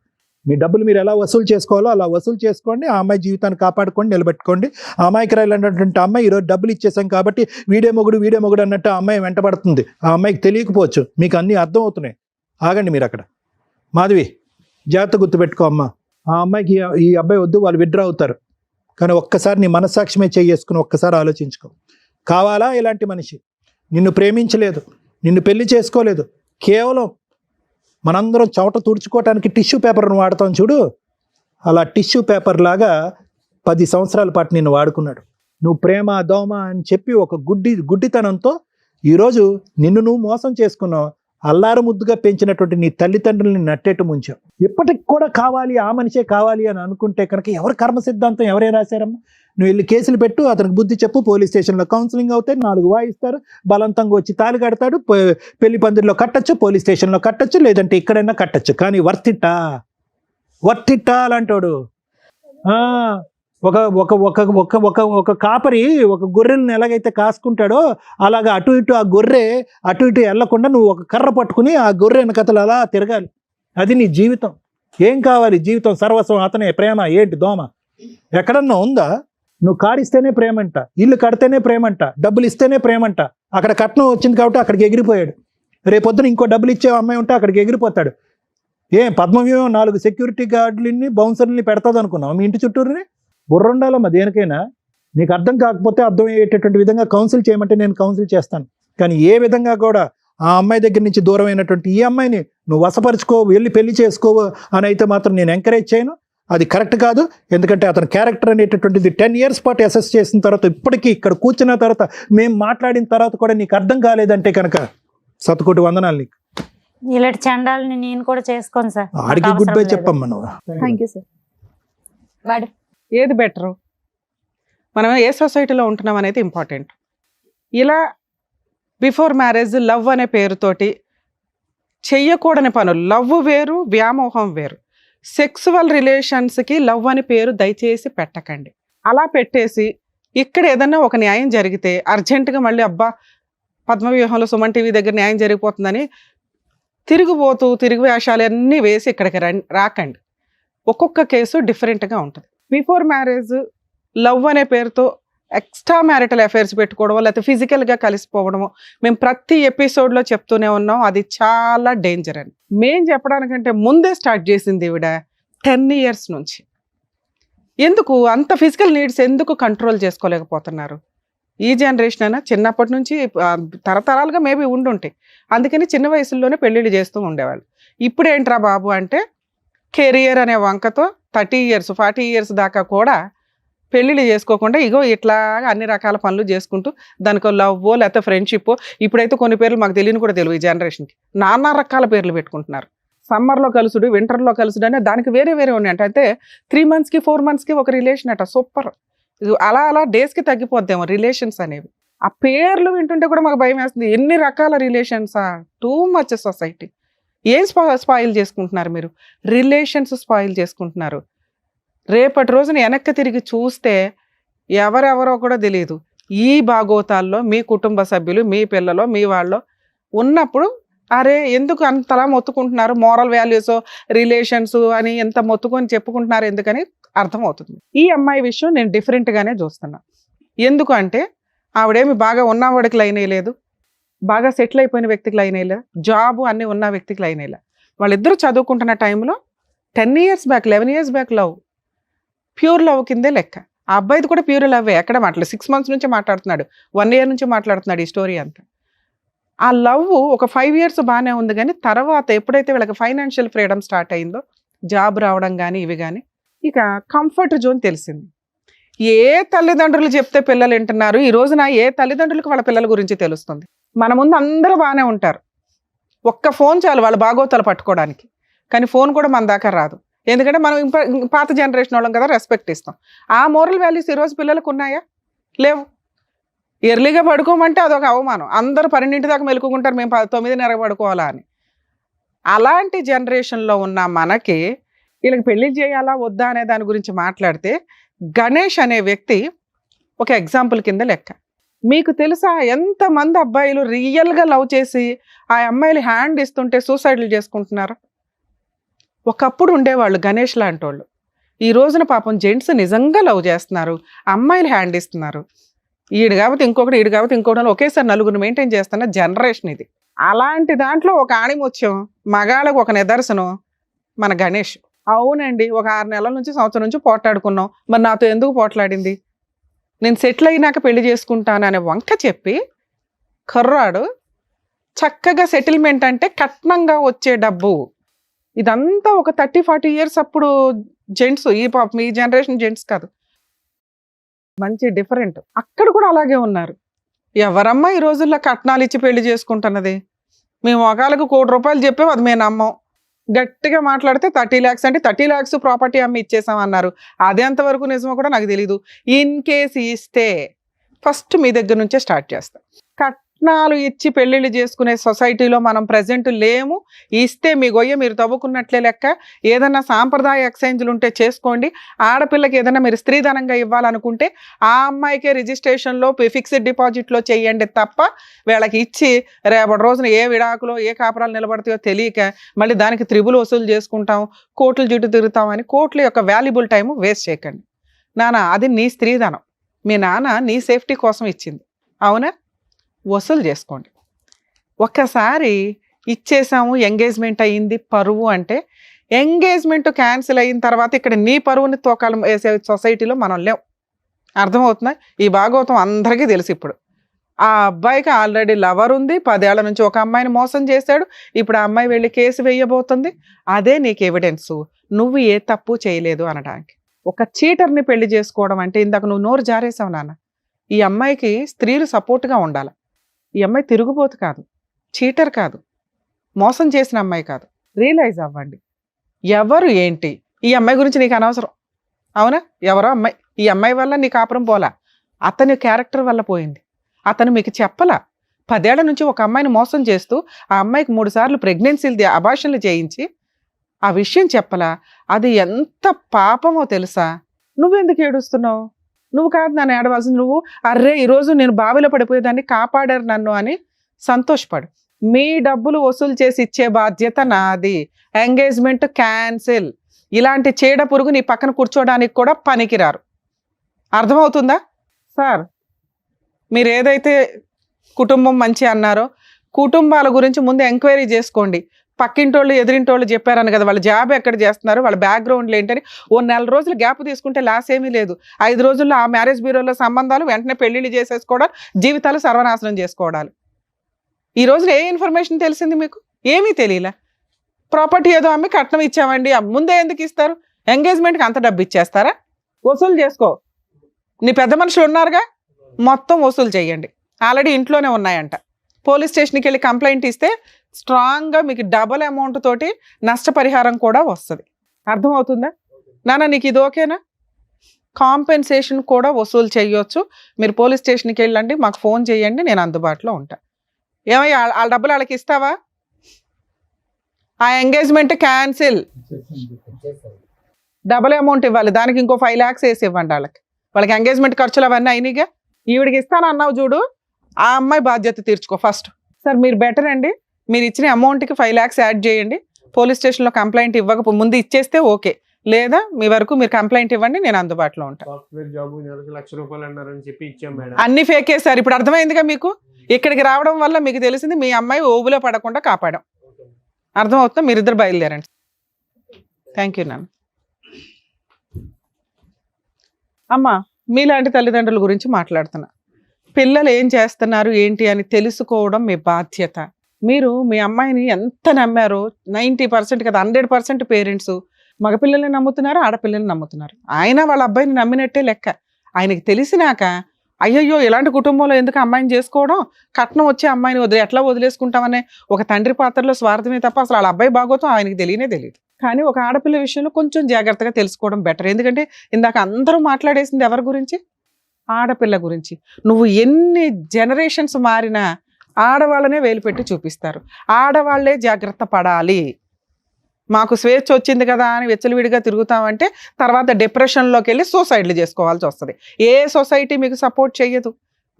మీ డబ్బులు మీరు ఎలా వసూలు చేసుకోవాలో అలా వసూలు చేసుకోండి. ఆ అమ్మాయి జీవితాన్ని కాపాడుకోండి, నిలబెట్టుకోండి. ఆ అమ్మాయికి రాయాలన్నటువంటి అమ్మాయి ఈరోజు డబ్బులు ఇచ్చేసాం కాబట్టి వీడే మొగుడు అన్నట్టు ఆ అమ్మాయి వెంటబడుతుంది. ఆ అమ్మాయికి తెలియకపోవచ్చు, మీకు అన్నీ అర్థం అవుతున్నాయి. ఆగండి మీరు అక్కడ. మాధవి, జాగ్రత్త గుర్తుపెట్టుకో అమ్మ. ఆ అమ్మాయికి ఈ అబ్బాయి వద్దు, వాళ్ళు విడ్రా అవుతారు. కానీ ఒక్కసారి నీ మనస్సాక్షిమే చేసుకుని ఒక్కసారి ఆలోచించుకో. కావాలా ఇలాంటి మనిషి? నిన్ను ప్రేమించలేదు, నిన్ను పెళ్లి చేసుకోలేదు, కేవలం మనందరం చవట తుడుచుకోవటానికి టిష్యూ పేపర్ను వాడతాం చూడు, అలా టిష్యూ పేపర్ లాగా 10 సంవత్సరాల పాటు నిన్ను వాడుకున్నాడు. నువ్వు ప్రేమ దోమ అని చెప్పి ఒక గుడ్డితనంతో ఈరోజు నిన్ను నువ్వు మోసం చేసుకున్నావు. అల్లారు ముద్దుగా పెంచినటువంటి నీ తల్లిదండ్రులని నట్టేట్టు ముంచావు. ఇప్పటికి కూడా కావాలి, ఆ మనిషే కావాలి అని అనుకుంటే కనుక ఎవరు కర్మ సిద్ధాంతం ఎవరే రాశారమ్మా? నువ్వు వెళ్ళి కేసులు పెట్టు, అతనికి బుద్ధి చెప్పు, పోలీస్ స్టేషన్లో కౌన్సిలింగ్ అవుతాయి, 4 వాయిస్తారు, బలవంతంగా వచ్చి తాళి కడతాడు, పెళ్లి పందిరిలో కట్టచ్చు, పోలీస్ స్టేషన్లో కట్టచ్చు, లేదంటే ఇక్కడైనా కట్టచ్చు. కానీ వర్తిట్టా అలాంటోడు. ఒక ఒక ఒక ఒక ఒక ఒక కాపరి ఒక గొర్రెలను ఎలాగైతే కాసుకుంటాడో అలాగా అటు ఇటు ఆ గొర్రె అటు ఇటు వెళ్లకుండా నువ్వు ఒక కర్ర పట్టుకుని ఆ గొర్రె వెనకతలు అలా తిరగాలి. అది నీ జీవితం. ఏం కావాలి? జీవితం సర్వస్వం అతనే. ప్రేమ ఏంటి? దోమ ఎక్కడన్నా ఉందా? నువ్వు కాడిస్తేనే ప్రేమంట, ఇల్లు కడితేనే ప్రేమంట, డబ్బులు ఇస్తేనే ప్రేమంట. అక్కడ కట్నం వచ్చింది కాబట్టి అక్కడికి ఎగిరిపోయాడు. రేపొద్దున ఇంకో డబ్బులు ఇచ్చే అమ్మాయి ఉంటే అక్కడికి ఎగిరిపోతాడు. పద్మవ్యూహం 4 సెక్యూరిటీ గార్డులని బౌన్సర్ని పెడతాది అనుకున్నావు మీ ఇంటి చుట్టూరుని? బుర్రుండాలమ్మా దేనికైనా. నీకు అర్థం కాకపోతే అర్థం అయ్యేటటువంటి విధంగా కౌన్సిల్ చేయమంటే నేను కౌన్సిల్ చేస్తాను. కానీ ఏ విధంగా కూడా ఆ అమ్మాయి దగ్గర నుంచి దూరం అయినటువంటి ఈ అమ్మాయిని నువ్వు వశపరుచుకో, వెళ్ళి పెళ్లి చేసుకోవు అని అయితే మాత్రం నేను ఎంకరేజ్ చేయను. అది కరెక్ట్ కాదు. ఎందుకంటే అతని క్యారెక్టర్ అనేటటువంటిది 10 years పాటు అసెస్ చేసిన తర్వాత ఇప్పటికీ ఇక్కడ కూర్చున్న తర్వాత మేము మాట్లాడిన తర్వాత కూడా నీకు అర్థం కాలేదంటే కనుక శతకోటి వందనాలు నీకు. ఇలాంటి చండాలని నేను కూడా చేసుకోను సార్. ఆడికి గుడ్ బై చెప్పమ్మా నువ్వు. Thank you sir. ఏది బెటరు, మనం ఏ సొసైటీలో ఉంటున్నాం అనేది ఇంపార్టెంట్. ఇలా బిఫోర్ మ్యారేజ్ లవ్ అనే పేరుతోటి చెయ్యకూడని పనులు, లవ్ వేరు, వ్యామోహం వేరు. సెక్సువల్ రిలేషన్స్కి లవ్ అని పేరు దయచేసి పెట్టకండి. అలా పెట్టేసి ఇక్కడ ఏదన్నా ఒక న్యాయం జరిగితే అర్జెంటుగా మళ్ళీ అబ్బా పద్మవ్యూహంలో సుమన్ టీవీ దగ్గర న్యాయం జరిగిపోతుందని తిరిగి వేషాలు అన్నీ వేసి ఇక్కడికి రాకండి. ఒక్కొక్క కేసు డిఫరెంట్గా ఉంటుంది. బిఫోర్ మ్యారేజ్ లవ్ అనే పేరుతో ఎక్స్ట్రా మ్యారిటల్ అఫైర్స్ పెట్టుకోవడమో లేకపోతే ఫిజికల్గా కలిసిపోవడమో మేము ప్రతి ఎపిసోడ్లో చెప్తూనే ఉన్నాం. అది చాలా డేంజర్ అని మేం చెప్పడానికంటే ముందే స్టార్ట్ చేసింది ఈవిడ 10 years నుంచి. ఎందుకు అంత ఫిజికల్ నీడ్స్ ఎందుకు కంట్రోల్ చేసుకోలేకపోతున్నారు? ఈ జనరేషన్ అయినా చిన్నప్పటి నుంచి తరతరాలుగా మేబీ ఉండుంటాయి. అందుకని చిన్న వయసుల్లోనే పెళ్ళిళ్ళు చేస్తూ ఉండేవాళ్ళు. ఇప్పుడు ఏంట్రా బాబు అంటే కెరియర్ అనే వంకతో 30 years 40 years దాకా కూడా పెళ్ళిళ్ళు చేసుకోకుండా ఇగో ఇట్లా అన్ని రకాల పనులు చేసుకుంటూ దానికో లవ్వో లేకపోతే ఫ్రెండ్షిప్పో, ఇప్పుడైతే కొన్ని పేర్లు మాకు తెలియని కూడా తెలియదు. ఈ జనరేషన్కి నానా రకాల పేర్లు పెట్టుకుంటున్నారు. సమ్మర్లో కలుసుడు, వింటర్లో కలుసుడు అనే దానికి వేరే ఉన్నాయి అంట. అయితే 3 monthsకి 4 monthsకి ఒక రిలేషన్ అట. సూపర్. అలా డేస్కి తగ్గిపోద్దేమో రిలేషన్స్ అనేవి. ఆ పేర్లు వింటుంటే కూడా మాకు భయం వేస్తుంది. ఎన్ని రకాల రిలేషన్సా? Too much society. ఏం స్పాయిల్ చేసుకుంటున్నారు మీరు? రిలేషన్స్ స్పాయిల్ చేసుకుంటున్నారు. రేపటి రోజున వెనక్కి తిరిగి చూస్తే ఎవరెవరో కూడా తెలియదు. ఈ భాగోతాల్లో మీ కుటుంబ సభ్యులు, మీ పిల్లలు, మీ వాళ్ళు ఉన్నప్పుడు అరే ఎందుకు అంతలా మొత్తుకుంటున్నారు? మోరల్ వాల్యూస్, రిలేషన్స్ అని ఎంత మొత్తుకొని చెప్పుకుంటున్నారు ఎందుకని అర్థమవుతుంది. ఈ అమ్మాయి విషయం నేను డిఫరెంట్గానే చూస్తున్నా. ఎందుకు అంటే ఆవిడేమి బాగా ఉన్నవాడికి లైన్ వేయలేదు, బాగా సెటిల్ అయిపోయిన వ్యక్తికి లైన్ వేయలే, జాబు అన్నీ ఉన్న వ్యక్తికి లైన్ వేయలే. వాళ్ళిద్దరూ చదువుకుంటున్న టైంలో 10 years back 11 years back love, pure love కిందే లెక్క. ఆ అబ్బాయిది కూడా ప్యూర్ లవ్వే. ఎక్కడ మాట్లాడలేదు. 6 months నుంచి మాట్లాడుతున్నాడు, 1 year నుంచి మాట్లాడుతున్నాడు. ఈ స్టోరీ అంతా ఆ లవ్ ఒక 5 years బాగానే ఉంది. కానీ తర్వాత ఎప్పుడైతే వీళ్ళకి ఫైనాన్షియల్ ఫ్రీడమ్ స్టార్ట్ అయిందో, జాబ్ రావడం కానీ ఇవి కానీ ఇక కంఫర్ట్ జోన్ తెలిసింది. ఏ తల్లిదండ్రులు చెప్తే పిల్లలు వింటున్నారు, ఈ రోజున ఏ తల్లిదండ్రులకు వాళ్ళ పిల్లల గురించి తెలుస్తుంది. మన ముందు అందరూ బాగానే ఉంటారు, ఒక్క ఫోన్ చాలు వాళ్ళ బాగోతాలు పట్టుకోవడానికి. కానీ ఫోన్ కూడా మన దాకా రాదు, ఎందుకంటే మనం పాత జనరేషన్ వాళ్ళం కదా, రెస్పెక్ట్ ఇస్తాం. ఆ మోరల్ వాల్యూస్ ఈరోజు పిల్లలకు ఉన్నాయా? లేవు. ఎర్లీగా పడుకోమంటే అదొక అవమానం. అందరూ 12 దాకా మెలుకుంటారు, మేము 9:30 పడుకోవాలా అని. అలాంటి జనరేషన్లో ఉన్న మనకి వీళ్ళకి పెళ్లి చేయాలా వద్దా అనే దాని గురించి మాట్లాడితే గణేష్ అనే వ్యక్తి ఒక ఎగ్జాంపుల్ కింద లెక్క. మీకు తెలుసా ఎంతమంది అబ్బాయిలు రియల్గా లవ్ చేసి ఆ అమ్మాయిలు హ్యాండ్ ఇస్తుంటే సూసైడ్లు చేసుకుంటున్నారు? ఒకప్పుడు ఉండేవాళ్ళు గణేష్ లాంటి వాళ్ళు. ఈ రోజున పాపం జెంట్స్ నిజంగా లవ్ చేస్తున్నారు, అమ్మాయిలు హ్యాండ్ ఇస్తున్నారు. ఈడు కాబట్టి ఇంకొకటి, ఈడు కాబట్టి ఇంకొకటి, ఒకేసారి నలుగురు మెయింటైన్ చేస్తున్న జనరేషన్ ఇది. అలాంటి దాంట్లో ఒక ఆణిముత్యం, మగాళ్ళకు ఒక నిదర్శనం మన గణేష్. అవునండి, ఒక 6 నెలల నుంచి సంవత్సరం నుంచి పోట్లాడుకున్నాం, మరి నాతో ఎందుకు పోట్లాడింది, నేను సెటిల్ అయినాక పెళ్లి చేసుకుంటాను అనే వంక చెప్పి కర్రాడు చక్కగా సెటిల్మెంట్ అంటే కట్నంగా వచ్చే డబ్బు. ఇదంతా ఒక 30-40 ఇయర్స్ అప్పుడు జెంట్స్, ఈ జనరేషన్ జెంట్స్ కాదు, మంచి డిఫరెంట్. అక్కడ కూడా అలాగే ఉన్నారు. ఎవరమ్మా ఈ రోజుల్లో కట్నాలు ఇచ్చి పెళ్లి చేసుకుంటున్నది? మేము ఒకళ్ళకు ₹1,00,00,000 చెప్పాము, అది మేము నమ్మం. గట్టిగా మాట్లాడితే 30 lakhs అంటే 30 lakhs ప్రాపర్టీ అమ్మి ఇచ్చేసామన్నారు. అది ఎంతవరకు నిజమో కూడా నాకు తెలీదు. ఇన్ కేస్ ఇస్తే ఫస్ట్ మీ దగ్గర నుంచే స్టార్ట్ చేస్తాం. కట్నాలు ఇచ్చి పెళ్ళిళ్ళు చేసుకునే సొసైటీలో మనం ప్రజెంట్ లేము. ఇస్తే మీ గొయ్య మీరు తవ్వుకున్నట్లే లెక్క. ఏదన్నా సాంప్రదాయ ఎక్స్చేంజ్లు ఉంటే చేసుకోండి. ఆడపిల్లకి ఏదైనా మీరు స్త్రీధనంగా ఇవ్వాలనుకుంటే ఆ అమ్మాయికే రిజిస్ట్రేషన్లో ఫిక్స్డ్ డిపాజిట్లో చేయండి తప్ప వీళ్ళకి ఇచ్చి రేపటి రోజున ఏ విడాకులో ఏ కాపురాలు నిలబడతాయో తెలియక మళ్ళీ దానికి త్రిబుల్ వసూలు చేసుకుంటాం, కోర్టుల చుట్టూ తిరుగుతామని కోర్టుల యొక్క వాల్యుబుల్ టైం వేస్ట్ చేయకండి. నాన్న అది నీ స్త్రీధనం, మీ నాన్న నీ సేఫ్టీ కోసం ఇచ్చింది, అవునా? వసూలు చేసుకోండి. ఒక్కసారి ఇచ్చేసాము, ఎంగేజ్మెంట్ అయ్యింది, పరువు అంటే ఎంగేజ్మెంట్ క్యాన్సిల్ అయిన తర్వాత ఇక్కడ నీ పరువుని తోకాలు వేసే సొసైటీలో మనం లేవు. అర్థమవుతుందా? ఈ భాగవతం అందరికీ తెలుసు. ఇప్పుడు ఆ అబ్బాయికి ఆల్రెడీ లవర్ ఉంది, 10 ఏళ్ల నుంచి ఒక అమ్మాయిని మోసం చేశాడు. ఇప్పుడు ఆ అమ్మాయి వెళ్ళి కేసు వేయబోతుంది. అదే నీకు ఎవిడెన్సు, నువ్వు ఏ తప్పు చేయలేదు అనడానికి. ఒక చీటర్ని పెళ్లి చేసుకోవడం అంటే, ఇందాక నువ్వు నోరు జారేసావు నాన్న, ఈ అమ్మాయికి స్త్రీలు సపోర్ట్గా ఉండాలి. ఈ అమ్మాయి తిరుగుబోతు కాదు, చీటర్ కాదు, మోసం చేసిన అమ్మాయి కాదు. రియలైజ్ అవ్వండి ఎవరు ఏంటి. ఈ అమ్మాయి గురించి నీకు అనవసరం, అవునా? ఎవరో అమ్మాయి, ఈ అమ్మాయి వల్ల నీ కాపురం పోలా, అతని క్యారెక్టర్ వల్ల పోయింది. అతను మీకు చెప్పలా. 10 ఏళ్ల నుంచి ఒక అమ్మాయిని మోసం చేస్తూ ఆ అమ్మాయికి 3 సార్లు ప్రెగ్నెన్సీలు అబార్షన్లు చేయించి ఆ విషయం చెప్పలా. అది ఎంత పాపమో తెలుసా? నువ్వెందుకు ఏడుస్తున్నావు? నువ్వు కాదు నన్ను ఏడవలసింది. నువ్వు అర్రే ఈరోజు నేను బావిలో పడిపోయేదాన్ని, కాపాడారు నన్ను అని సంతోషపడు. మీ డబ్బులు వసూలు చేసి ఇచ్చే బాధ్యత నాది. Engagement cancel. ఇలాంటి చీడ పురుగు నీ పక్కన కూర్చోడానికి కూడా పనికిరారు. అర్థమవుతుందా సార్? మీరు ఏదైతే కుటుంబం మంచి అన్నారో కుటుంబాల గురించి ముందు ఎంక్వైరీ చేసుకోండి. పక్కింటోళ్ళు ఎదిరింటోళ్ళు చెప్పారని కదా, వాళ్ళ జాబ్ ఎక్కడ చేస్తున్నారు, వాళ్ళ బ్యాక్గ్రౌండ్లు ఏంటని ఓ 4 రోజులు గ్యాప్ తీసుకుంటే లాస్ ఏమీ లేదు. 5 రోజుల్లో ఆ మ్యారేజ్ బ్యూరోలో సంబంధాలు, వెంటనే పెళ్లిళ్ళు చేసేసుకోవడాలు, జీవితాలు సర్వనాశనం చేసుకోవడాలు. ఈ రోజున ఏ ఇన్ఫర్మేషన్ తెలిసింది మీకు? ఏమీ తెలియలే. ప్రాపర్టీ ఏదో అమ్మి కట్నం ఇచ్చామండి, ముందే ఎందుకు ఇస్తారు? ఎంగేజ్మెంట్కి అంత డబ్బు ఇచ్చేస్తారా? వసూలు చేసుకో. నీ పెద్ద మనుషులు ఉన్నారుగా, మొత్తం వసూలు చేయండి. ఆల్రెడీ ఇంట్లోనే ఉన్నాయంట. పోలీస్ స్టేషన్కి వెళ్ళి కంప్లైంట్ ఇస్తే స్ట్రాంగ్గా మీకు డబల్ అమౌంట్ తోటి నష్టపరిహారం కూడా వస్తుంది. అర్థమవుతుందా నాన్న? నీకు ఇది ఓకేనా? కాంపెన్సేషన్ కూడా వసూలు చేయొచ్చు. మీరు పోలీస్ స్టేషన్కి వెళ్ళండి, మాకు ఫోన్ చేయండి, నేను అందుబాటులో ఉంటా. ఏమయ్యా వాళ్ళ డబ్బులు వాళ్ళకి ఇస్తావా? ఆ ఎంగేజ్మెంట్ క్యాన్సిల్, డబల్ అమౌంట్ ఇవ్వాలి, దానికి ఇంకో 5 lakhs వేసి ఇవ్వండి వాళ్ళకి. వాళ్ళకి ఎంగేజ్మెంట్ ఖర్చులు అవన్నీ అయినాయిగా. ఈవిడికి ఇస్తాను అన్నావు చూడు, ఆ అమ్మాయి బాధ్యత తీర్చుకో ఫస్ట్. సార్ మీరు బెటర్ అండి, మీరు ఇచ్చిన అమౌంట్కి 5 lakhs యాడ్ చేయండి. పోలీస్ స్టేషన్లో కంప్లైంట్ ఇవ్వక ముందు ఇచ్చేస్తే ఓకే, లేదా మీ వరకు మీరు కంప్లైంట్ ఇవ్వండి, నేను అందుబాటులో ఉంటాను. సాఫ్ట్వేర్ జాబ్ ₹1,00,000 అన్నారని చెప్పి ఇచ్చాం మేడం. అన్ని ఫేకే సార్. ఇప్పుడు అర్థమైందిగా మీకు. ఇక్కడికి రావడం వల్ల మీకు తెలిసింది మీ అమ్మాయి ఓబులో పడకుండా కాపాడాం. అర్థమవుతుందా? మీరిద్దరు బయలుదేరండి. థ్యాంక్ యూ నాన్న. అమ్మా మీలాంటి తల్లిదండ్రుల గురించి మాట్లాడుతున్నా. పిల్లలు ఏం చేస్తున్నారు ఏంటి అని తెలుసుకోవడం మీ బాధ్యత. మీరు మీ అమ్మాయిని ఎంత నమ్మారో 90% కదా 100% పేరెంట్స్ మగపిల్లల్ని నమ్ముతున్నారు, ఆడపిల్లల్ని నమ్ముతున్నారు. ఆయన వాళ్ళ అబ్బాయిని నమ్మినట్టే లెక్క. ఆయనకి తెలిసినాక అయ్యయ్యో ఇలాంటి కుటుంబంలో ఎందుకు అమ్మాయిని చేసుకోవడం, కట్నం వచ్చే అమ్మాయిని ఎట్లా వదిలేసుకుంటామనే ఒక తండ్రి పాత్రలో స్వార్థమే తప్ప అసలు వాళ్ళ అబ్బాయి బాగోతం ఆయనకి తెలియదు. కానీ ఒక ఆడపిల్ల విషయంలో కొంచెం జాగ్రత్తగా తెలుసుకోవడం బెటర్. ఎందుకంటే ఇందాక అందరూ మాట్లాడేసింది ఎవరి గురించి? ఆడపిల్ల గురించి. నువ్వు ఎన్ని జనరేషన్స్ మారినా ఆడవాళ్ళనే వేలు పెట్టి చూపిస్తారు. ఆడవాళ్లే జాగ్రత్త పడాలి. మాకు స్వేచ్ఛ వచ్చింది కదా అని వెచ్చలవిడిగా తిరుగుతామంటే తర్వాత డిప్రెషన్లోకి వెళ్ళి సూసైడ్లు చేసుకోవాల్సి వస్తుంది. ఏ సొసైటీ మీకు సపోర్ట్ చేయదు.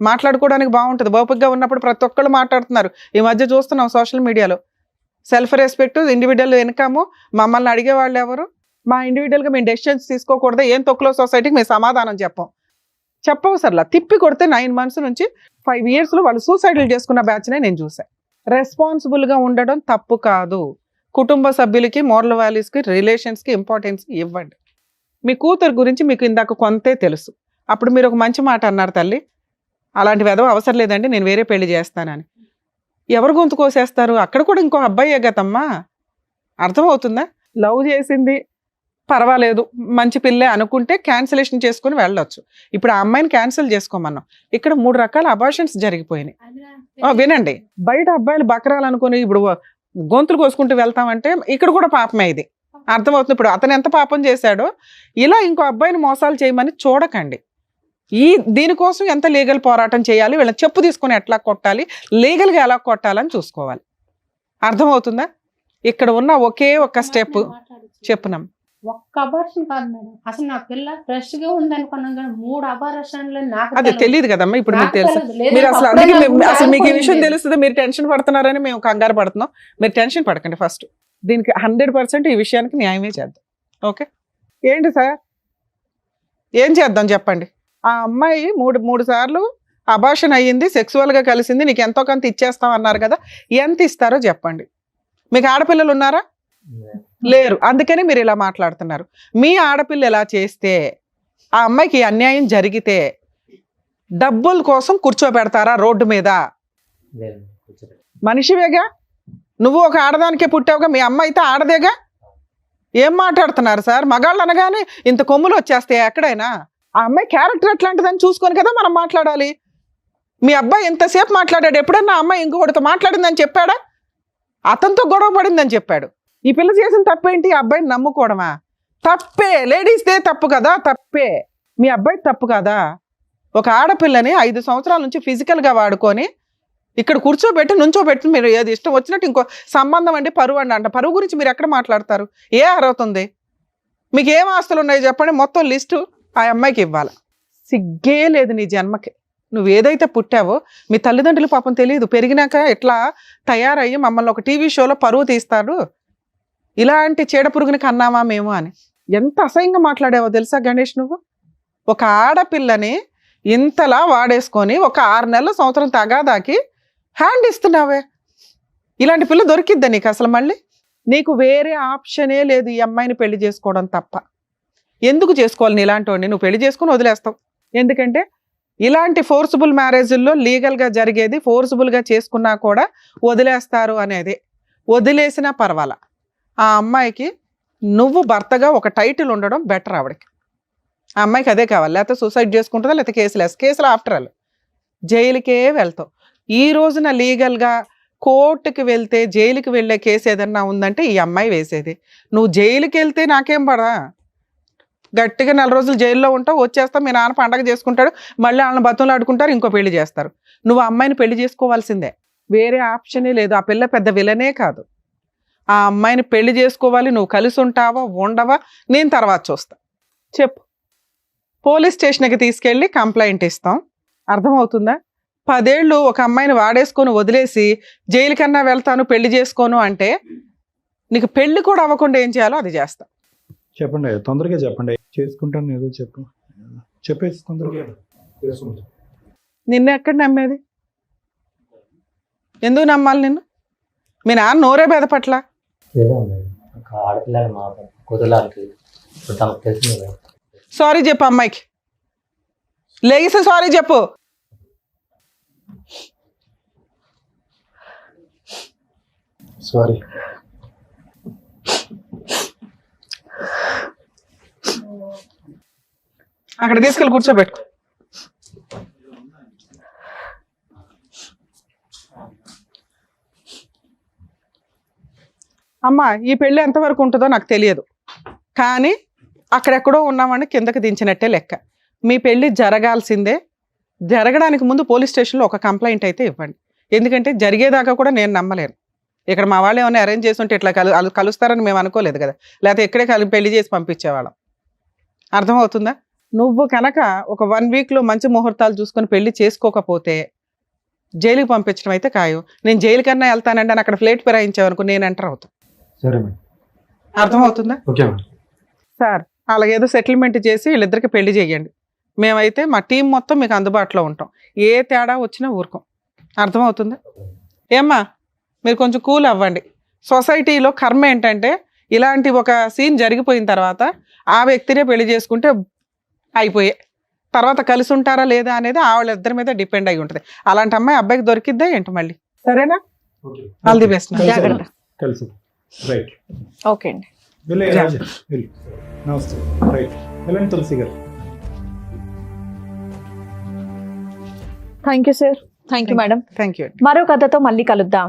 మాట్లాడుకోవడానికి బాగుంటుంది, ఓపికగా ఉన్నప్పుడు ప్రతి ఒక్కళ్ళు మాట్లాడుతున్నారు. ఈ మధ్య చూస్తున్నాం సోషల్ మీడియాలో సెల్ఫ్ రెస్పెక్ట్, ఇండివిజువల్ ఇన్కమ్. మమ్మల్ని అడిగేవాళ్ళు ఎవరు? మా ఇండివిజువల్గా మేము డెసిషన్స్ తీసుకోకూడదు, ఏం తొక్కులో సొసైటీకి మేము సమాధానం చెప్పవసరలా. తిప్పి కొడితే 9 months నుంచి 5 yearsలో వాళ్ళు సూసైడ్లు చేసుకున్న బ్యాచ్నే నేను చూసాను. రెస్పాన్సిబుల్గా ఉండడం తప్పు కాదు. కుటుంబ సభ్యులకి, మోరల్ వాల్యూస్కి, రిలేషన్స్కి ఇంపార్టెన్స్ ఇవ్వండి. మీ కూతురు గురించి మీకు ఇందాక కొంతే తెలుసు. అప్పుడు మీరు ఒక మంచి మాట అన్నారు, తల్లి అలాంటి వెధవ అవసరం లేదండి, నేను వేరే పెళ్లి చేస్తానని. ఎవరు గొంతు కోసేస్తారు? అక్కడ కూడా ఇంకో అబ్బాయే గతమ్మా. అర్థమవుతుందా? లవ్ చేసింది పర్వాలేదు, మంచి పిల్లే అనుకుంటే క్యాన్సిలేషన్ చేసుకుని వెళ్ళొచ్చు. ఇప్పుడు ఆ అమ్మాయిని క్యాన్సిల్ చేసుకోమన్నాం. ఇక్కడ 3 రకాల అబార్షన్స్ జరిగిపోయినాయి. వినండి, బయట అబ్బాయిలు బకరాలనుకుని ఇప్పుడు గొంతులు కోసుకుంటూ వెళ్తామంటే ఇక్కడ కూడా పాపమే. ఇది అర్థమవుతుంది. ఇప్పుడు అతను ఎంత పాపం చేశాడో ఇలా ఇంకో అబ్బాయిని మోసాలు చేయమని చూడకండి. దీనికోసం ఎంత లీగల్ పోరాటం చేయాలి, వీళ్ళని చెప్పు తీసుకొని ఎట్లా కొట్టాలి, లీగల్గా ఎలా కొట్టాలని చూసుకోవాలి. అర్థమవుతుందా? ఇక్కడ ఉన్న ఒకే ఒక్క స్టెప్ చెప్పున్నాం. ఒక్క అబార్షన్ కాదు మేడం, అసలు నా పిల్ల ఫ్రెష్ గా ఉంది అనుకున్నాం కానీ 3 అబార్షన్లు నాకు అది తెలియదు కదమ్మా. ఇప్పుడు మీకు తెలుసు, మీరు అసలు అందుకే అసలు మీకు ఈ విషయం తెలుస్తుంది. మీరు టెన్షన్ పడుతున్నారని మేము కంగారు పడుతున్నాం. మీరు టెన్షన్ పడకండి. ఫస్ట్ దీనికి 100% ఈ విషయానికి న్యాయమే చేద్దాం. ఓకే, ఏంటి సార్ ఏం చేద్దాం చెప్పండి. ఆ అమ్మాయి 3 సార్లు అబార్షన్ అయ్యింది, సెక్సువల్గా కలిసింది, నీకు ఎంతో కొంత ఇచ్చేస్తాం అన్నారు కదా, ఎంత ఇస్తారో చెప్పండి. మీకు ఆడపిల్లలు ఉన్నారా? లేరు. అందుకని మీరు ఇలా మాట్లాడుతున్నారు. మీ ఆడపిల్ల ఎలా చేస్తే ఆ అమ్మాయికి అన్యాయం జరిగితే డబ్బుల కోసం కూర్చోబెడతారా రోడ్డు మీద? మనిషివేగా నువ్వు, ఒక ఆడదానికే పుట్టావుగా. మీ అమ్మ అయితే ఆడదేగా. ఏం మాట్లాడుతున్నారు సార్? మగాళ్ళు అనగానే ఇంత కొమ్ములు వచ్చేస్తాయి ఎక్కడైనా. ఆ అమ్మాయి క్యారెక్టర్ ఎట్లాంటిదని చూసుకొని కదా మనం మాట్లాడాలి. మీ అబ్బాయి ఎంతసేపు మాట్లాడాడు? ఎప్పుడన్నా అమ్మాయి ఇంకొకటితో మాట్లాడిందని చెప్పాడా? అతనితో గొడవ పడిందని చెప్పాడు. ఈ పిల్ల చేసిన తప్పేంటి? అబ్బాయిని నమ్ముకోవడమా? తప్పే. లేడీస్దే తప్పు కదా, తప్పే. మీ అబ్బాయి తప్పు కదా. ఒక ఆడపిల్లని 5 సంవత్సరాల నుంచి ఫిజికల్గా వాడుకొని ఇక్కడ కూర్చోబెట్టి నుంచోబెట్టి మీరు ఏది ఇష్టం వచ్చినట్టు ఇంకో సంబంధం అంటే పరువు అంట. పరువు గురించి మీరు ఎక్కడ మాట్లాడతారు? ఏ అర్హత? మీకు ఏం ఆస్తులు ఉన్నాయో చెప్పండి, మొత్తం లిస్టు ఆ అమ్మాయికి ఇవ్వాలి. సిగ్గే లేదు నీ జన్మకి. నువ్వు ఏదైతే పుట్టావో మీ తల్లిదండ్రులు పాపం తెలియదు, పెరిగినాక ఎట్లా తయారయ్యి మమ్మల్ని ఒక టీవీ షోలో పరువు తీస్తారు, ఇలాంటి చీడపురుగుని కన్నామా మేము అని. ఎంత అసహ్యంగా మాట్లాడావో తెలుసా గణేష్ నువ్వు? ఒక ఆడపిల్లని ఇంతలా వాడేసుకొని ఒక 6 నెలల సంవత్సరం తగాదాకి హ్యాండ్ ఇస్తున్నావే. ఇలాంటి పిల్ల దొరికిద్దా నీకు అసలు? మళ్ళీ నీకు వేరే ఆప్షనే లేదు ఈ అమ్మాయిని పెళ్లి చేసుకోవడం తప్ప. ఎందుకు చేసుకోవాలి? నీ ఇలాంటి వాడిని నువ్వు పెళ్లి చేసుకుని వదిలేస్తావు. ఎందుకంటే ఇలాంటి ఫోర్సిబుల్ మ్యారేజ్ల్లో లీగల్గా జరిగేది ఫోర్సిబుల్గా చేసుకున్నా కూడా వదిలేస్తారు అనేది. వదిలేసినా పర్వాలా. ఆ అమ్మాయికి నువ్వు భర్తగా ఒక టైటిల్ ఉండడం బెటర్. ఆవిడకి ఆ అమ్మాయికి అదే కావాలి. లేకపోతే సూసైడ్ చేసుకుంటుందా, లేకపోతే కేసులు ఆఫ్టర్ ఆల్ జైలుకే వెళ్తావు. ఈ రోజున లీగల్గా కోర్టుకి వెళ్తే జైలుకి వెళ్ళే కేసు ఏదన్నా ఉందంటే ఈ అమ్మాయి వేసేది. నువ్వు జైలుకి వెళ్తే నాకేం పడా, గట్టిగా 4 రోజులు జైల్లో ఉంటావు, వచ్చేస్తావు, మీ నాన్న పండగ చేసుకుంటాడు, మళ్ళీ వాళ్ళని బతులు ఆడుకుంటారు, ఇంకో పెళ్లి చేస్తారు. నువ్వు అమ్మాయిని పెళ్లి చేసుకోవాల్సిందే, వేరే ఆప్షనే లేదు. ఆ పిల్ల పెద్ద విలనే కాదు. ఆ అమ్మాయిని పెళ్లి చేసుకోవాలి. నువ్వు కలిసి ఉంటావా ఉండవా నేను తర్వాత చూస్తా. చెప్పు, పోలీస్ స్టేషన్కి తీసుకెళ్ళి కంప్లైంట్ ఇస్తాం. అర్థమవుతుందా? 10 ఏళ్ళు ఒక అమ్మాయిని వాడేసుకొని వదిలేసి జైలు కన్నా వెళ్తాను పెళ్లి చేసుకోను అంటే నీకు పెళ్లి కూడా అవ్వకుండా ఏం చేయాలో అది చేస్తా. చెప్పండి, తొందరగా చెప్పండి. చేసుకుంటాను ఏదో చెప్పేసి తొందరగా. నిన్ను ఎక్కడ నమ్మేది? ఎందుకు నమ్మాలి నిన్ను? మీ నాన్న నోరే బెదపట్ల. సారీ చెప్పు అమ్మాయికి, లేసి సారీ చెప్పు. సారీ. అక్కడ తీసుకెళ్ళి కూర్చోబెట్టుకో. అమ్మా ఈ పెళ్ళి ఎంతవరకు ఉంటుందో నాకు తెలియదు, కానీ అక్కడెక్కడో ఉన్నామని కిందకి దించినట్టే లెక్క. మీ పెళ్ళి జరగాల్సిందే. జరగడానికి ముందు పోలీస్ స్టేషన్లో ఒక కంప్లైంట్ అయితే ఇవ్వండి. ఎందుకంటే జరిగేదాకా కూడా నేను నమ్మలేను. ఇక్కడ మా వాళ్ళు ఏమైనా అరేంజ్ చేసి ఉంటే ఇట్లా కలుస్తారని మేము అనుకోలేదు కదా, లేకపోతే ఇక్కడే పెళ్లి చేసి పంపించేవాళ్ళం. అర్థమవుతుందా? నువ్వు కనుక ఒక 1 వీక్లో మంచి ముహూర్తాలు చూసుకొని పెళ్లి చేసుకోకపోతే జైలుకి పంపించడం అయితే ఖాయం. నేను జైలు కన్నా వెళ్తానండి అని అక్కడ ఫ్లేట్ ఫిరాయించావనుకో నేను ఎంటర్ అవుతాను. సరే మేడం. అర్థమవుతుందా? Okay madam. సార్ అలాగేదో సెటిల్మెంట్ చేసి వీళ్ళిద్దరికి పెళ్లి చేయండి. మేమైతే మా టీం మొత్తం మీకు అందుబాటులో ఉంటాం. ఏ తేడా వచ్చినా ఊరుకోం. అర్థమవుతుందా? ఏమ్మా మీరు కొంచెం కూల్ అవ్వండి. సొసైటీలో కర్మ ఏంటంటే ఇలాంటి ఒక సీన్ జరిగిపోయిన తర్వాత ఆ వ్యక్తినే పెళ్లి చేసుకుంటే అయిపోయే, తర్వాత కలిసి ఉంటారా లేదా అనేది వాళ్ళిద్దరి మీద డిపెండ్ అయి ఉంటుంది. అలాంటి అమ్మాయి అబ్బాయికి దొరికిద్దా ఏంటి మళ్ళీ? సరేనా? All the best. జాగ్రత్త. కలిసి రైట్. ఓకే అండి. నమస్తే. రైట్. వెళ్ళండి తులసి గారు. Thank you sir. Thank you madam. Thank you. మరో కథతో మళ్ళీ కలుద్దాం.